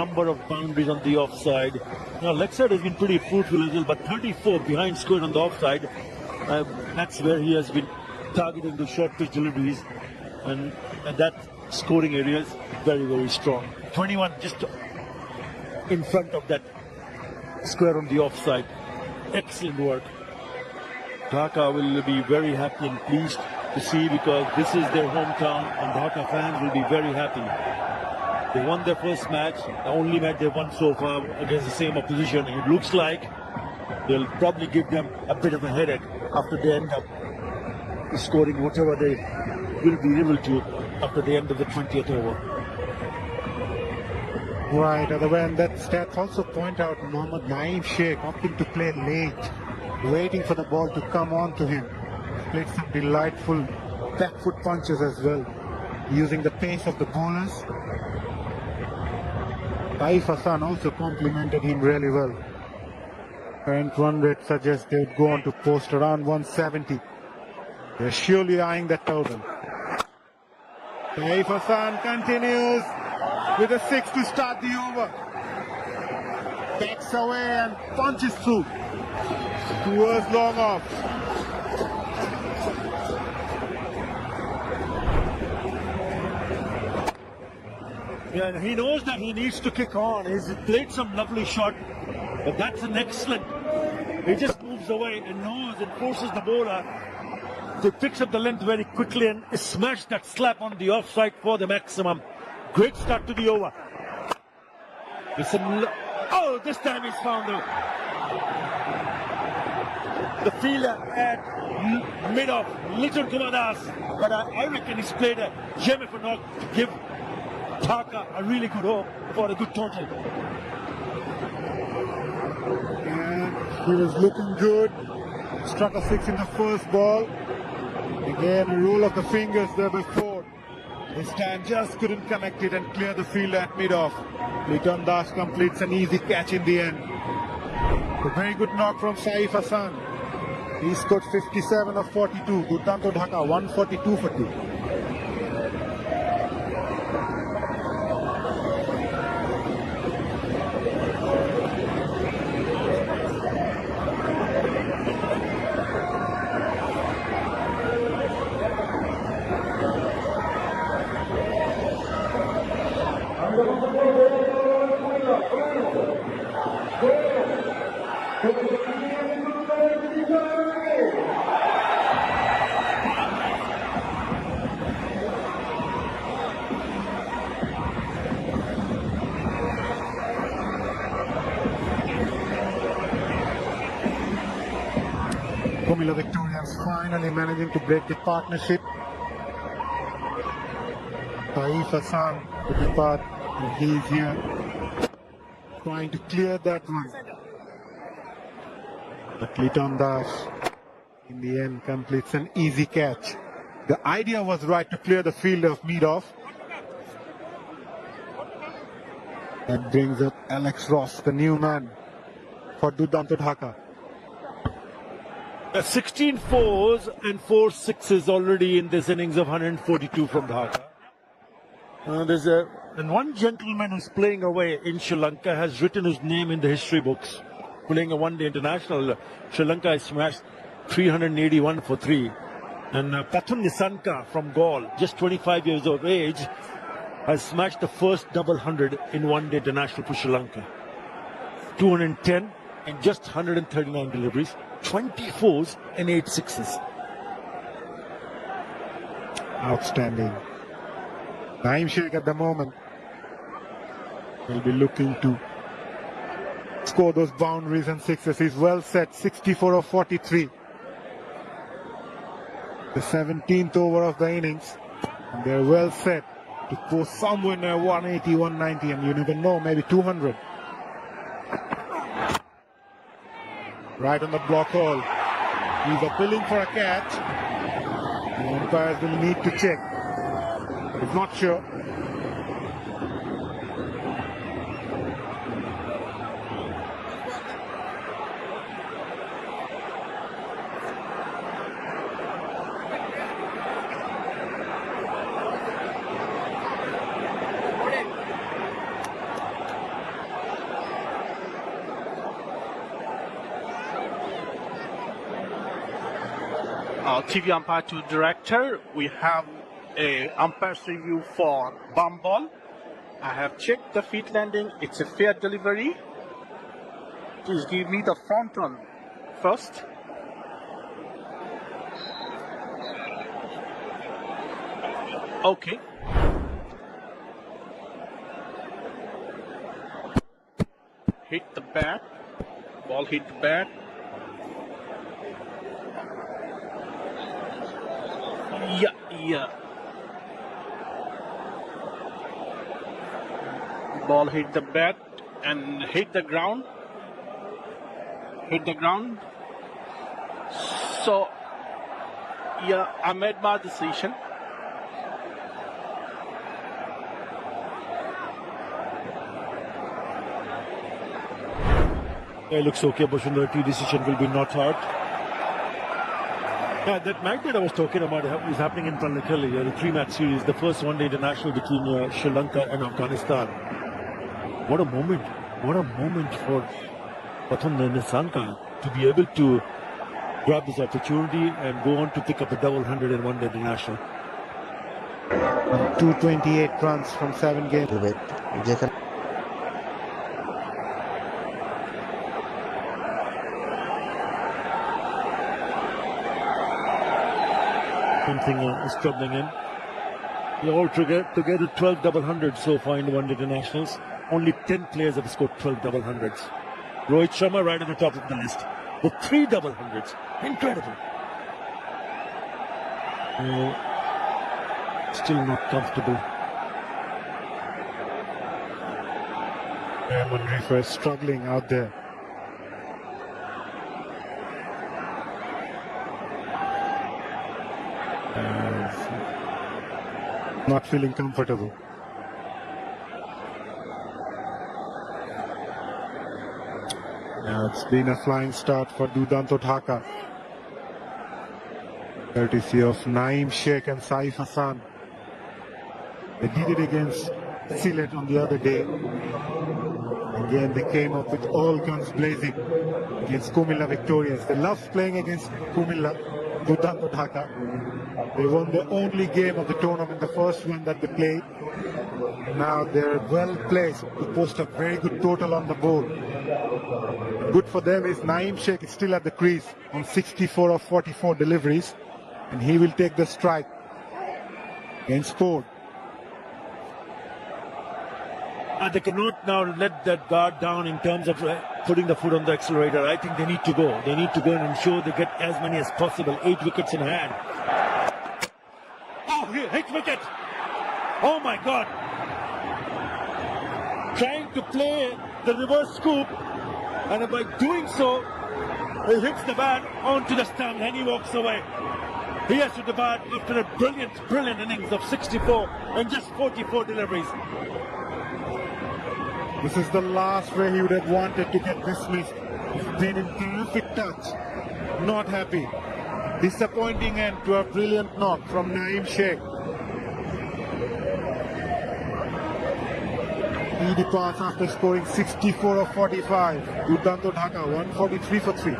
Number of boundaries on the offside. Now, leg side has been pretty fruitful as well, but 34 behind scored on the offside. That's where he has been targeting the short pitch deliveries, and that scoring area is very, very strong. 21 just in front of that square on the offside. Excellent work. Dhaka will be very happy and pleased to see, because this is their hometown and Dhaka fans will be very happy. They won their first match, the only match they've won so far against the same opposition. It looks like they'll probably give them a bit of a headache after they end up scoring whatever they will be able to after the end of the 20th over. Right, and that stats also point out Mohammad Naeem Sheikh opting to play late waiting for the ball to come on to him. Played some delightful back foot punches as well, using the pace of the bowlers. Taif Hassan also complimented him really well. Current run rate suggests they would go on to post around 170. They're surely eyeing that total. Taif Hassan continues with a 6 to start the over. Backs away and punches through towards long off. Yeah, and he knows that he needs to kick on. He's played some lovely shot, but that's an excellent. He just moves away and knows and forces the bowler to fix up the length very quickly and smash that slap on the offside for the maximum. Great start to the over. Oh, this time he's found the fielder at mid-off, Little Kumadas. But I reckon he's played a gem for not to give Dhaka a really good hope for a good total. And he was looking good. Struck a 6 in the first ball. Again, a roll of the fingers there before. This time just couldn't connect it and clear the field at mid-off. Liton Das completes an easy catch in the end. A very good knock from Saif Hassan. He scored 57 of 42. Durdanto Dhaka 142 for 2. Comilla Victorians finally managing to break the partnership. Taif Hassan to depart, and he's here trying to clear that one. But Liton Das in the end completes an easy catch. The idea was right to clear the field of mid-off. That brings up Alex Ross, the new man for Durdanto Dhaka. 16 fours and 4 sixes already in this innings of 142 from Dhaka. And one gentleman who's playing away in Sri Lanka has written his name in the history books. Playing a one-day international, Sri Lanka has smashed 381 for 3. And Pathum Nisanka from Gaul, just 25 years of age, has smashed the first double 100 in one-day international for Sri Lanka. 210 in just 139 deliveries, 24s and 8 sixes. Outstanding. Naeem Sheikh at the moment will be looking to score those boundaries and sixes. He's well set, 64 of 43. The 17th over of the innings. And they're well set to post somewhere near 180, 190, and you never know, maybe 200. Right on the block hole. He's appealing for a catch. The umpires will need to check. He's not sure. TV umpire to director, we have a umpire's review for bump ball. I have checked the feet landing, it's a fair delivery. Please give me the front run first. Okay. Hit the bat, ball hit the bat. Yeah. Ball hit the bat and hit the ground. So, yeah, I made my decision. It looks okay. Bashundhara decision will be not hard. Yeah, that night that I was talking about is happening in Panakalli, the 3-match series, the first one-day international between Sri Lanka and Afghanistan. What a moment! What a moment for Pratham Nissanka to be able to grab this opportunity and go on to pick up a double 100 in one-day international. 228 runs from 7 games. Something is troubling him. They all together 12 double hundreds so far in the one-day internationals. Only 10 players have scored 12 double hundreds. Rohit Sharma right at the top of the list with 3 double hundreds. Incredible. Still not comfortable. Raymond Refer is struggling out there. Not feeling comfortable. It's been a flying start for Durdanto Dhaka, courtesy of Naeem Sheikh and Saif Hassan. They did it against Sylhet on the other day. Again, they came up with all guns blazing against Comilla Victorians. They love playing against Comilla, Durdanto Dhaka. They won the only game of the tournament, the first one that they played. Now they're well placed to post a very good total on the board. Good for them is Naeem Sheikh is still at the crease on 64 of 44 deliveries, and he will take the strike against Ford. They cannot now let that guard down in terms of putting the foot on the accelerator. I think they need to go. They need to go and ensure they get as many as possible. 8 wickets in hand. Oh, he hit wicket. Oh my God. Trying to play the reverse scoop, and by doing so, he hits the bat onto the stump and he walks away. He has to depart after a brilliant innings of 64 and just 44 deliveries. This is the last way he would have wanted to get dismissed. He's been in terrific touch. Not happy. Disappointing end to a brilliant knock from Naeem Sheikh. He departs after scoring 64 of 45. Durdanto Dhaka 143 for 3.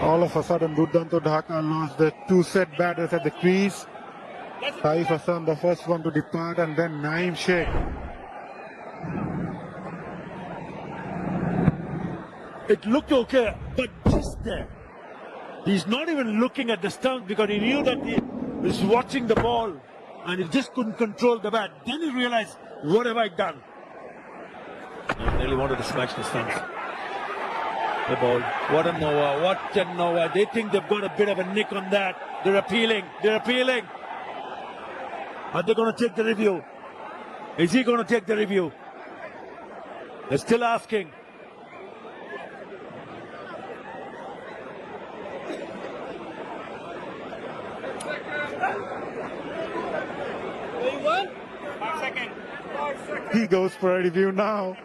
All of a sudden, Durdanto Dhaka lost the 2 set batters at the crease. Saif Hassan, the first one to depart, and then Naeem Sheikh. It looked okay, but just there. He's not even looking at the stump because he knew that he was watching the ball and he just couldn't control the bat. Then he realized, what have I done? I really wanted to smash the stumps. The ball. What a Nova, what a Nova. They think they've got a bit of a nick on that. They're appealing. Are they going to take the review? Is he going to take the review? They're still asking. He goes for a review now.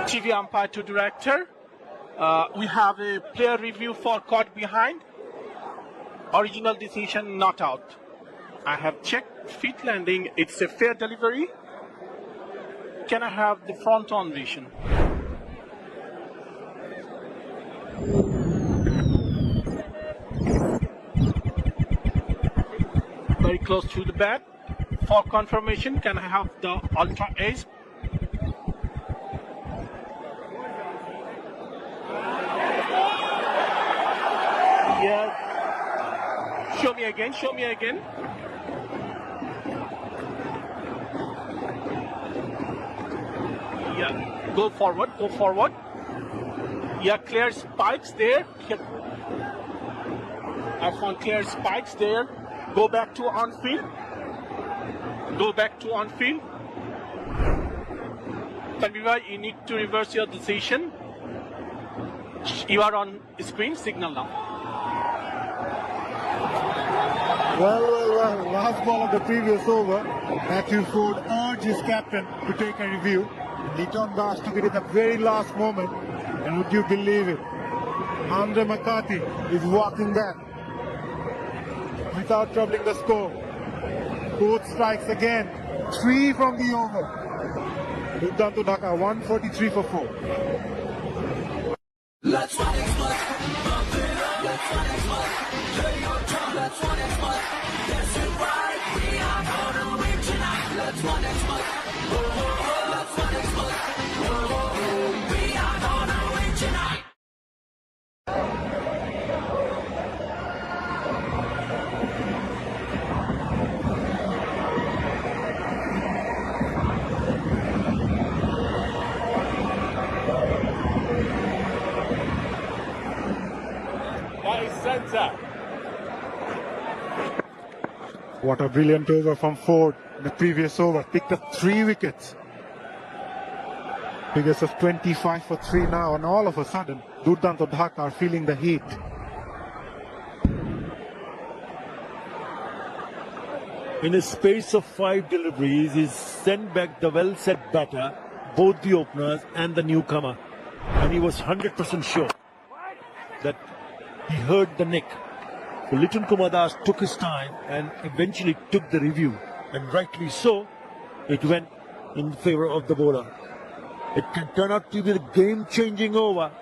TV umpire to director. We have a player review for caught behind. Original decision not out. I have checked feet landing. It's a fair delivery. Can I have the front on vision? Very close to the bat. For confirmation, can I have the ultra ace? Yeah. Show me again, show me again. Yeah, go forward, go forward. Yeah, clear spikes there. I found clear spikes there. Go back to on field. Go back to on field. Tanviva, you need to reverse your decision. You are on screen, signal now. Well. Last ball of the previous over. Matthew Ford urged his captain to take a review. Leighton Bass took it at the very last moment. And would you believe it? Andre McCarthy is walking back without troubling the score. Both strikes again. 3 from the over. Durdanto Dhaka 143 for 4. Let's run next month. Bump it up. Let's run next month. Play your drum. Let's run next month. Yes, you're right. We are gonna win tonight. Let's run next month. Let's run next month. We are gonna win tonight. What a brilliant over from Ford in the previous over. Picked up 3 wickets. Figures of 25 for 3 now, and all of a sudden, Durdanto Dhaka are feeling the heat. In a space of 5 deliveries, he's sent back the well-set batter, both the openers and the newcomer. And he was 100% sure that he heard the nick. So Litton Kumar Das took his time and eventually took the review. And rightly so, it went in favor of the bowler. It can turn out to be the game-changing over.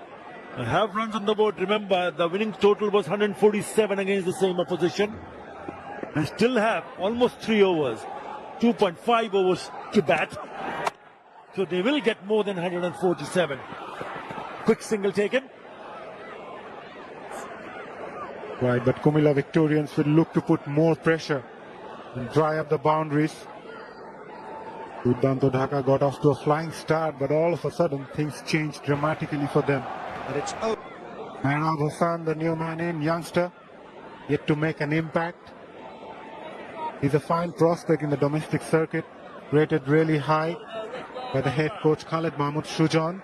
I have runs on the board. Remember, the winning total was 147 against the same opposition. They still have almost 3 overs, 2.5 overs to bat. So they will get more than 147. Quick single taken. Right, but Comilla Victorians will look to put more pressure and dry up the boundaries. Durdanto Dhaka got off to a flying start, but all of a sudden things changed dramatically for them. And it's out. Mahrab Hassan, the new man in, youngster, yet to make an impact. He's a fine prospect in the domestic circuit, rated really high by the head coach Khalid Mahmood Shujan.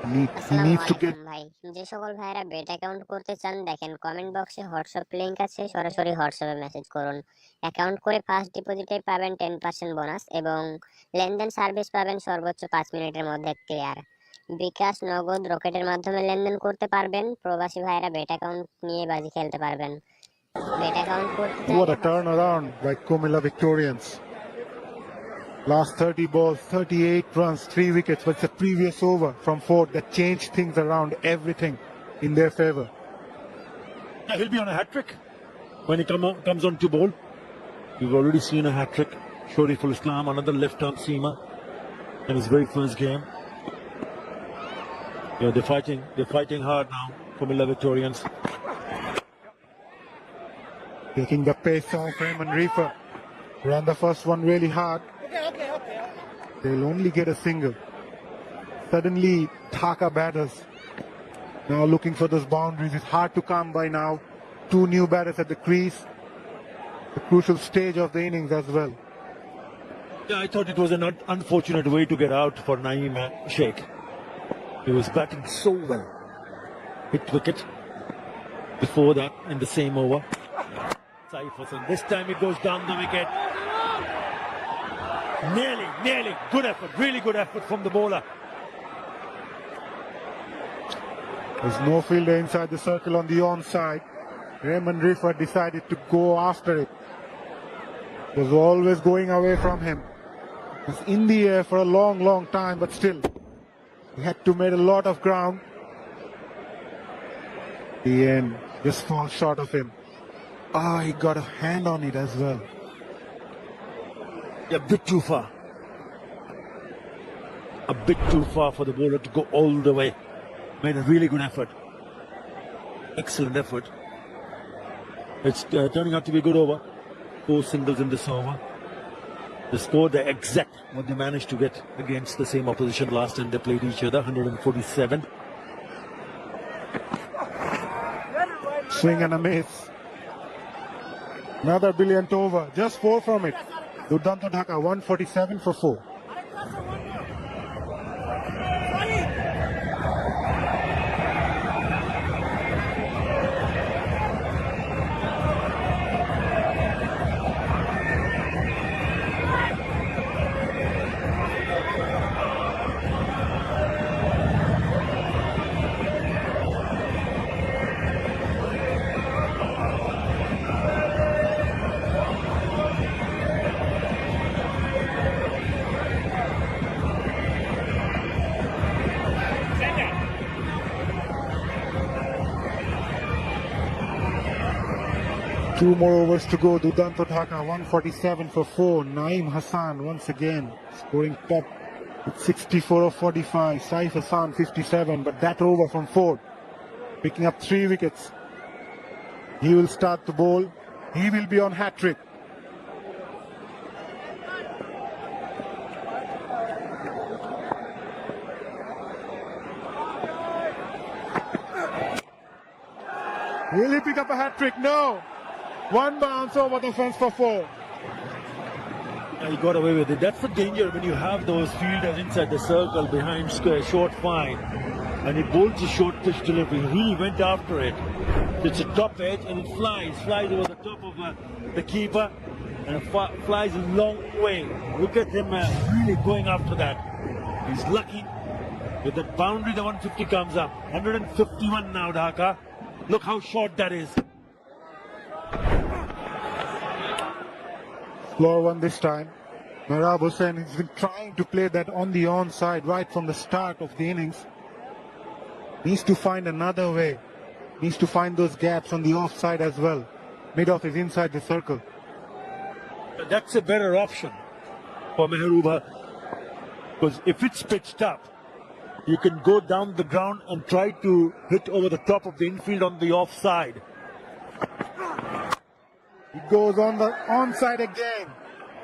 He needs to get. ভাই যে সকল ভাইরা bet account করতে চান দেখেন comment বক্সে WhatsApp link আছে, সরাসরি হোয়াটসঅ্যাপে মেসেজ করুন। অ্যাকাউন্ট করে ফার্স্ট ডিপোজিটে পাবেন 10% বোনাস এবং লেনদেন সার্ভিস পাবেন সর্বোচ্চ 5 মিনিটের মধ্যে ক্লিয়ার। বিকাশ, নগদ, রকেটের মাধ্যমে লেনদেন করতে পারবেন। প্রবাসী ভাইরা বেট অ্যাকাউন্ট নিয়ে বাজি খেলতে পারবেন। বেট অ্যাকাউন্ট করতে What a turnaround by Comilla Victorians. Last 30 balls, 38 runs, 3 wickets, but it's a previous over from Ford that changed things around, everything in their favor. Yeah, he'll be on a hat-trick when he comes on to bowl. We've already seen a hat-trick. Shoriful Islam, another left-arm seamer in his very first game. Yeah, they're fighting hard now, Comilla Victorians. Taking the pace off Raymond Reefer. Ran the first one really hard. They'll only get a single. Suddenly, Dhaka batters now looking for those boundaries. It's hard to come by now. 2 new batters at the crease. The crucial stage of the innings as well. Yeah, I thought it was an unfortunate way to get out for Naeem Sheikh. He was batting so well. Hit wicket. Before that, in the same over. Saif Hassan. This time it goes down the wicket. Nearly. Good effort. Really good effort from the bowler. There's no fielder inside the circle on the onside. Raymond Rifford decided to go after it. It was always going away from him. It was in the air for a long time, but still, he had to make a lot of ground. The end just falls short of him. He got a hand on it as well. A bit too far. A bit too far for the bowler to go all the way. Made a really good effort. Excellent effort. It's turning out to be a good over. 4 singles in this over. The score, the exact what they managed to get against the same opposition last time they played each other, 147. Swing and a miss. Another brilliant over. Just 4 from it. Durdanto Dhaka 147 for 4. Two more overs to go. Durdanto Dhaka 147 for 4. Naeem Hassan once again scoring top with 64 of 45. Saif Hassan 57, but that over from 4, picking up 3 wickets. He will start the bowl. He will be on hat-trick. Will he pick up a hat-trick? No. 1 bounce over the fence for 4. He got away with it. That's the danger when you have those fielders inside the circle behind square, short fine, and he bowls a short pitch delivery. He really went after it. It's a top edge and it flies over the top of the keeper, and it flies a long way. Look at him really going after that. He's lucky with that boundary. The 150 comes up. 151 now, Dhaka. Look how short that is. Floor 1 this time. Mehrab Hussain has been trying to play that on the onside right from the start of the innings. Needs to find another way. Needs to find those gaps on the offside as well. Mid-off is inside the circle. That's a better option for Mehruba, because if it's pitched up, you can go down the ground and try to hit over the top of the infield on the offside. He goes on the onside again.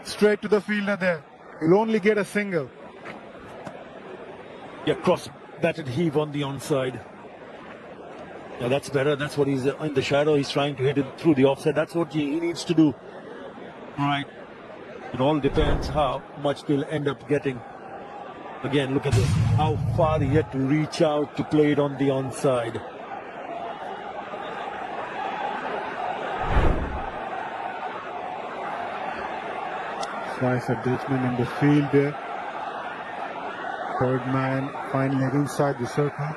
Straight to the fielder there. He'll only get a single. Yeah, cross-batted heave on the onside. Yeah, that's better. That's what he's in the shadow. He's trying to hit it through the offside. That's what he needs to do. All right. It all depends how much they'll end up getting. Again, look at this. How far he had to reach out to play it on the onside. Nice adjustment in the field there. Third man, fine leg inside the circle.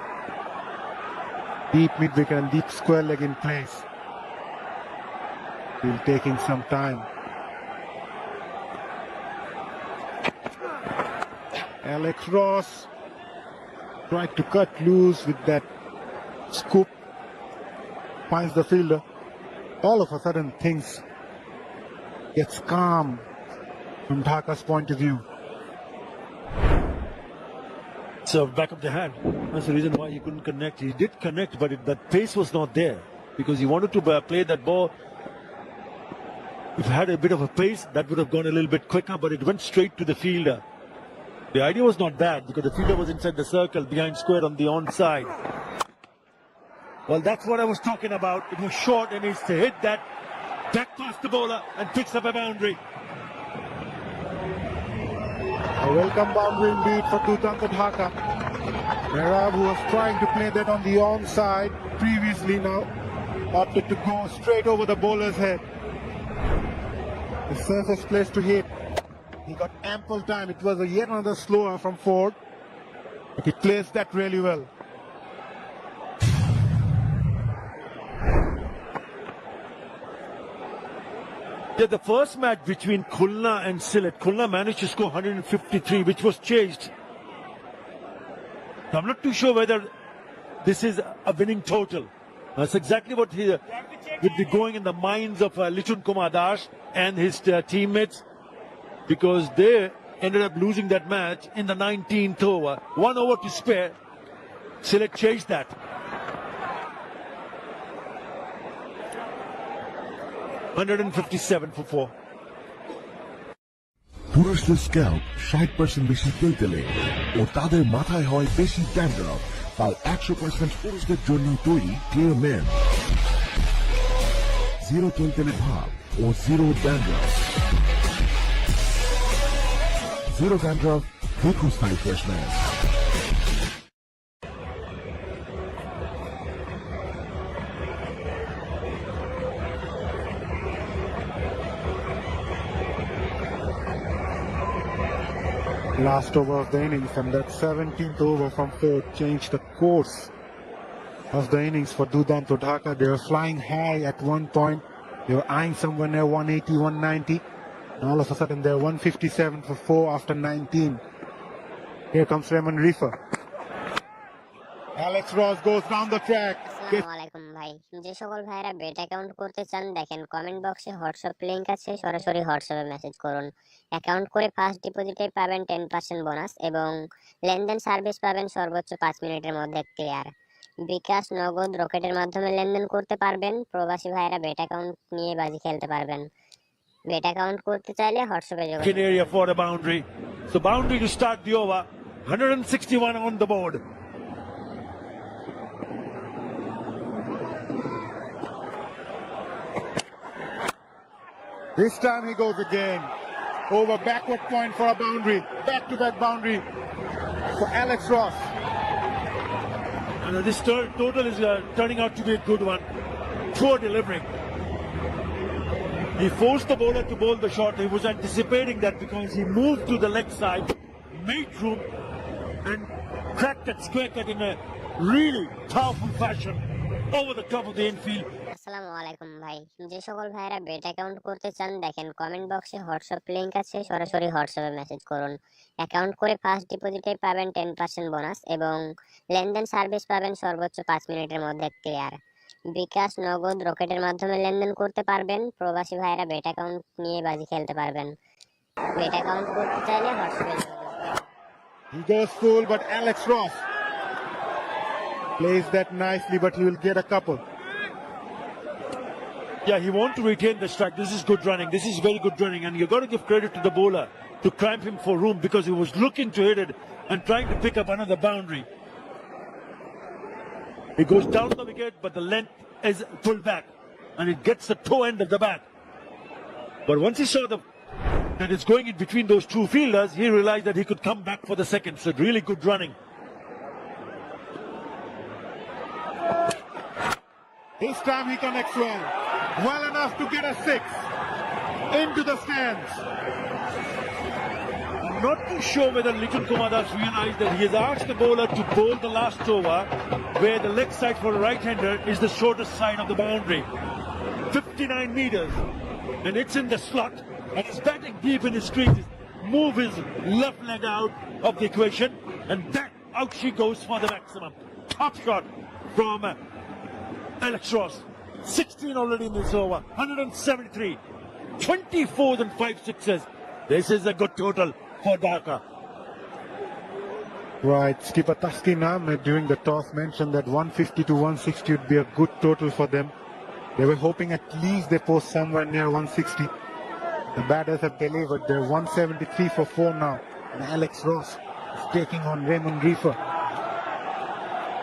Deep mid-wicket and deep square leg in place. Still taking some time. Alex Ross tried to cut loose with that scoop. Finds the fielder. All of a sudden things gets calm from Dhaka's point of view. So back of the hand. That's the reason why he couldn't connect. He did connect, but that pace was not there because he wanted to play that ball. If it had a bit of a pace, that would have gone a little bit quicker, but it went straight to the fielder. The idea was not bad because the fielder was inside the circle behind square on the onside. Well, that's what I was talking about. It was short and it's to hit that back past the bowler and picks up a boundary. A welcome boundary indeed for Durdanto Dhaka. Mehrab, who was trying to play that on the onside previously, now opted to go straight over the bowler's head. The safest place to hit. He got ample time. It was yet another slower from Ford, but he placed that really well. Yeah, the first match between Khulna and Sylhet, Khulna managed to score 153, which was chased. I'm not too sure whether this is a winning total. That's exactly what would be going in the minds of Lichun Kumar Das and his teammates, because they ended up losing that match in the 19th over. 1 over to spare. Sylhet chased that. $157 for 4. পুরুষদের scalp 60% বেশি তেলতেলে ও তাদের মাথায় হয় বেশি dandruff, তাই 100% পুরুষদের জন্য তৈরি ক্লিয়ার মেন, জিরো তেলতেলে ভাব ও জিরো ড্যান্ড্রাফ। জিরো ড্যান্ড্রাফ দেখুন style fresh man. Last over of the innings, and that 17th over from 4th changed the course of the innings for Durdanto Dhaka. They were flying high at one point. They were eyeing somewhere near 180, 190. And all of a sudden they're 157 for 4 after 19. Here comes Raymond Reefer. Alex Ross goes down the track. আসসালামু আলাইকুম ভাই, যে সকল ভাইরা bet account করতে চান দেখেন comment বক্সে হোয়াটসঅ্যাপ লিংক আছে, সরাসরি হোয়াটসঅ্যাপে মেসেজ করুন। অ্যাকাউন্ট করে ফার্স্ট ডিপোজিটে পাবেন 10% বোনাস এবং লেনদেন সার্ভিস পাবেন সর্বোচ্চ 5 মিনিটের মধ্যে ক্লিয়ার। বিকাশ, নগদ, রকেটের মাধ্যমে লেনদেন করতে পারবেন। প্রবাসী ভাইরা বেট অ্যাকাউন্ট নিয়ে বাজি খেলতে পারবেন। বেট অ্যাকাউন্ট করতে চাইলে হোয়াটসঅ্যাপে যোগাযোগ করুন। Area for the boundary. So boundary to start the over. 161 on the board. This time he goes again. Over backward point for a boundary. Back-to-back boundary for Alex Ross. And this total is turning out to be a good one. Poor delivery. He forced the bowler to bowl the shot. He was anticipating that because he moved to the leg side, made room, and cracked that square cut in a really powerful fashion over the top of the infield. আসসালামু আলাইকুম ভাই, যে সকল ভাইরা bet account করতে চান দেখেন comment বক্সে হোয়াটসঅ্যাপ লিংক আছে, সরাসরি হোয়াটসঅ্যাপে মেসেজ করুন। অ্যাকাউন্ট করে ফার্স্ট ডিপোজিটে পাবেন 10% বোনাস এবং লেনদেন সার্ভিস পাবেন সর্বোচ্চ 5 মিনিটের মধ্যে ক্লিয়ার। বিকাশ, নগদ, রকেটের মাধ্যমে লেনদেন করতে পারবেন। প্রবাসী ভাইরা বেট অ্যাকাউন্ট নিয়ে বাজি খেলতে পারবেন। বেট অ্যাকাউন্ট করতে চাইলে হোয়াটসঅ্যাপে যোগাযোগ করুন। He goes full, but Alex Ross plays that nicely, but he will get a couple. Yeah, he wants to retain the strike. This is good running. This is very good running. And you've got to give credit to the bowler to cramp him for room because he was looking to hit it and trying to pick up another boundary. He goes down the wicket, but the length is pulled back and it gets the toe end of the bat. But once he saw that it's going in between those two fielders, he realized that he could come back for the second. So really good running. This time he connects well. Well enough to get a 6 into the stands. I'm not too sure whether Lichun Kumar Das realized that he has asked the bowler to bowl the last over where the leg side for a right-hander is the shortest side of the boundary. 59 meters. And it's in the slot. And he's batting deep in his crease. Move his left leg out of the equation. And that out she goes for the maximum. Top shot from Alex Ross. 16 already in this over. 173. 24 and 5 sixes. This is a good total for Dhaka. Right, skipper Taskin Ahmed during the toss mentioned that 150 to 160 would be a good total for them. They were hoping at least they post somewhere near 160. The batters have delivered. They're 173 for 4 now. And Alex Ross is taking on Raymond Reefer.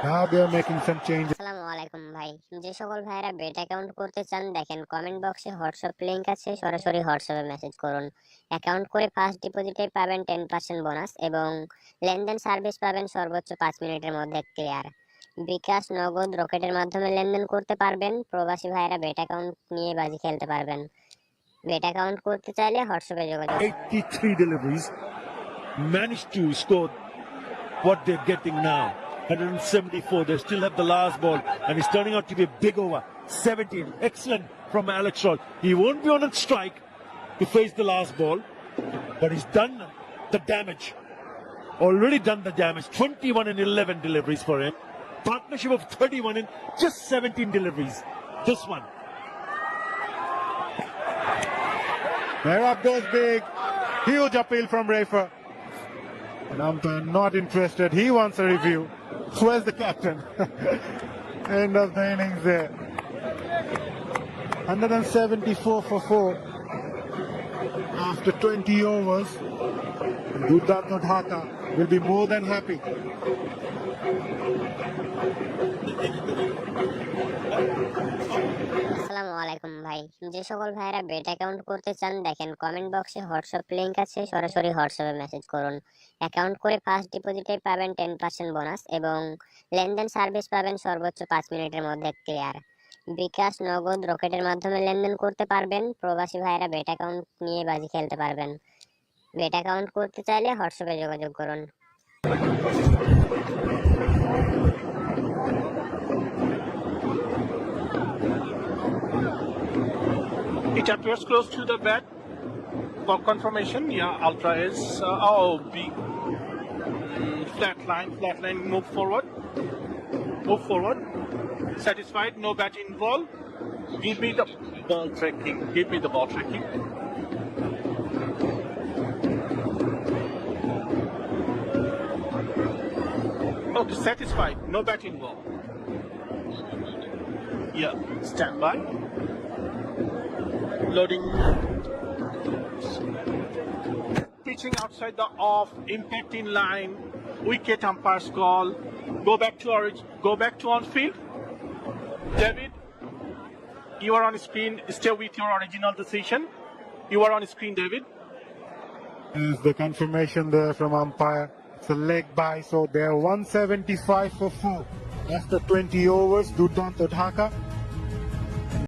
Now they're making some changes. আসসালামু আলাইকুম ভাই, যে সকল ভাইরা bet account করতে চান দেখেন comment বক্সে হোয়াটসঅ্যাপ লিংক আছে, সরাসরি হোয়াটসঅ্যাপে মেসেজ করুন। অ্যাকাউন্ট করে ফার্স্ট ডিপোজিটে পাবেন 10% বোনাস এবং লেনদেন সার্ভিস পাবেন সর্বোচ্চ 5 মিনিটের মধ্যে ক্লিয়ার। বিকাশ, নগদ, রকেটের মাধ্যমে লেনদেন করতে পারবেন। প্রবাসী ভাইরা বেট অ্যাকাউন্ট নিয়ে বাজি খেলতে পারবেন। বেট অ্যাকাউন্ট করতে চাইলে হোয়াটসঅ্যাপে যোগাযোগ করুন। 83 deliveries managed to score what they're getting now. 174. They still have the last ball, and it's turning out to be a big over. 17. Excellent from Alex Ross. He won't be on a strike, to face the last ball, but he's done the damage. Already done the damage. 21 in 11 deliveries for him. Partnership of 31 in just 17 deliveries. This one. There up goes big. Huge appeal from Rafer. And umpire not interested. He wants a review. Where's the captain? End of the innings there. 174 for 4. After 20 overs, Durdanto Dhaka will be more than happy. আসসালামু আলাইকুম ভাই, যে সকল ভাইরা bet account করতে চান দেখেন comment বক্সে হোয়াটসঅ্যাপ লিংক আছে, সরাসরি হোয়াটসঅ্যাপে মেসেজ করুন। অ্যাকাউন্ট করে ফার্স্ট ডিপোজিটে পাবেন 10% বোনাস এবং লেনদেন সার্ভিস পাবেন সর্বোচ্চ 5 মিনিটের মধ্যে ক্লিয়ার। বিকাশ, নগদ, রকেটের মাধ্যমে লেনদেন করতে পারবেন। প্রবাসী ভাইরা বেট অ্যাকাউন্ট নিয়ে বাজি খেলতে পারবেন। বেট অ্যাকাউন্ট করতে চাইলে হোয়াটসঅ্যাপে যোগাযোগ করুন। It appears close to the bat. For confirmation, yeah, Ultra is big. Flat line, move forward. Satisfied, no bat involved. Give me the ball tracking. Okay, satisfied, no bat involved. Yeah, stand by. Loading. Pitching outside the off, impact in line, wicket umpire's call. Go back to on field. David, you are on screen. Stay with your original decision. You are on screen, David. Is the confirmation there from umpire. It's a leg by, so they're 175 for 4. After 20 overs, Durdanto Dhaka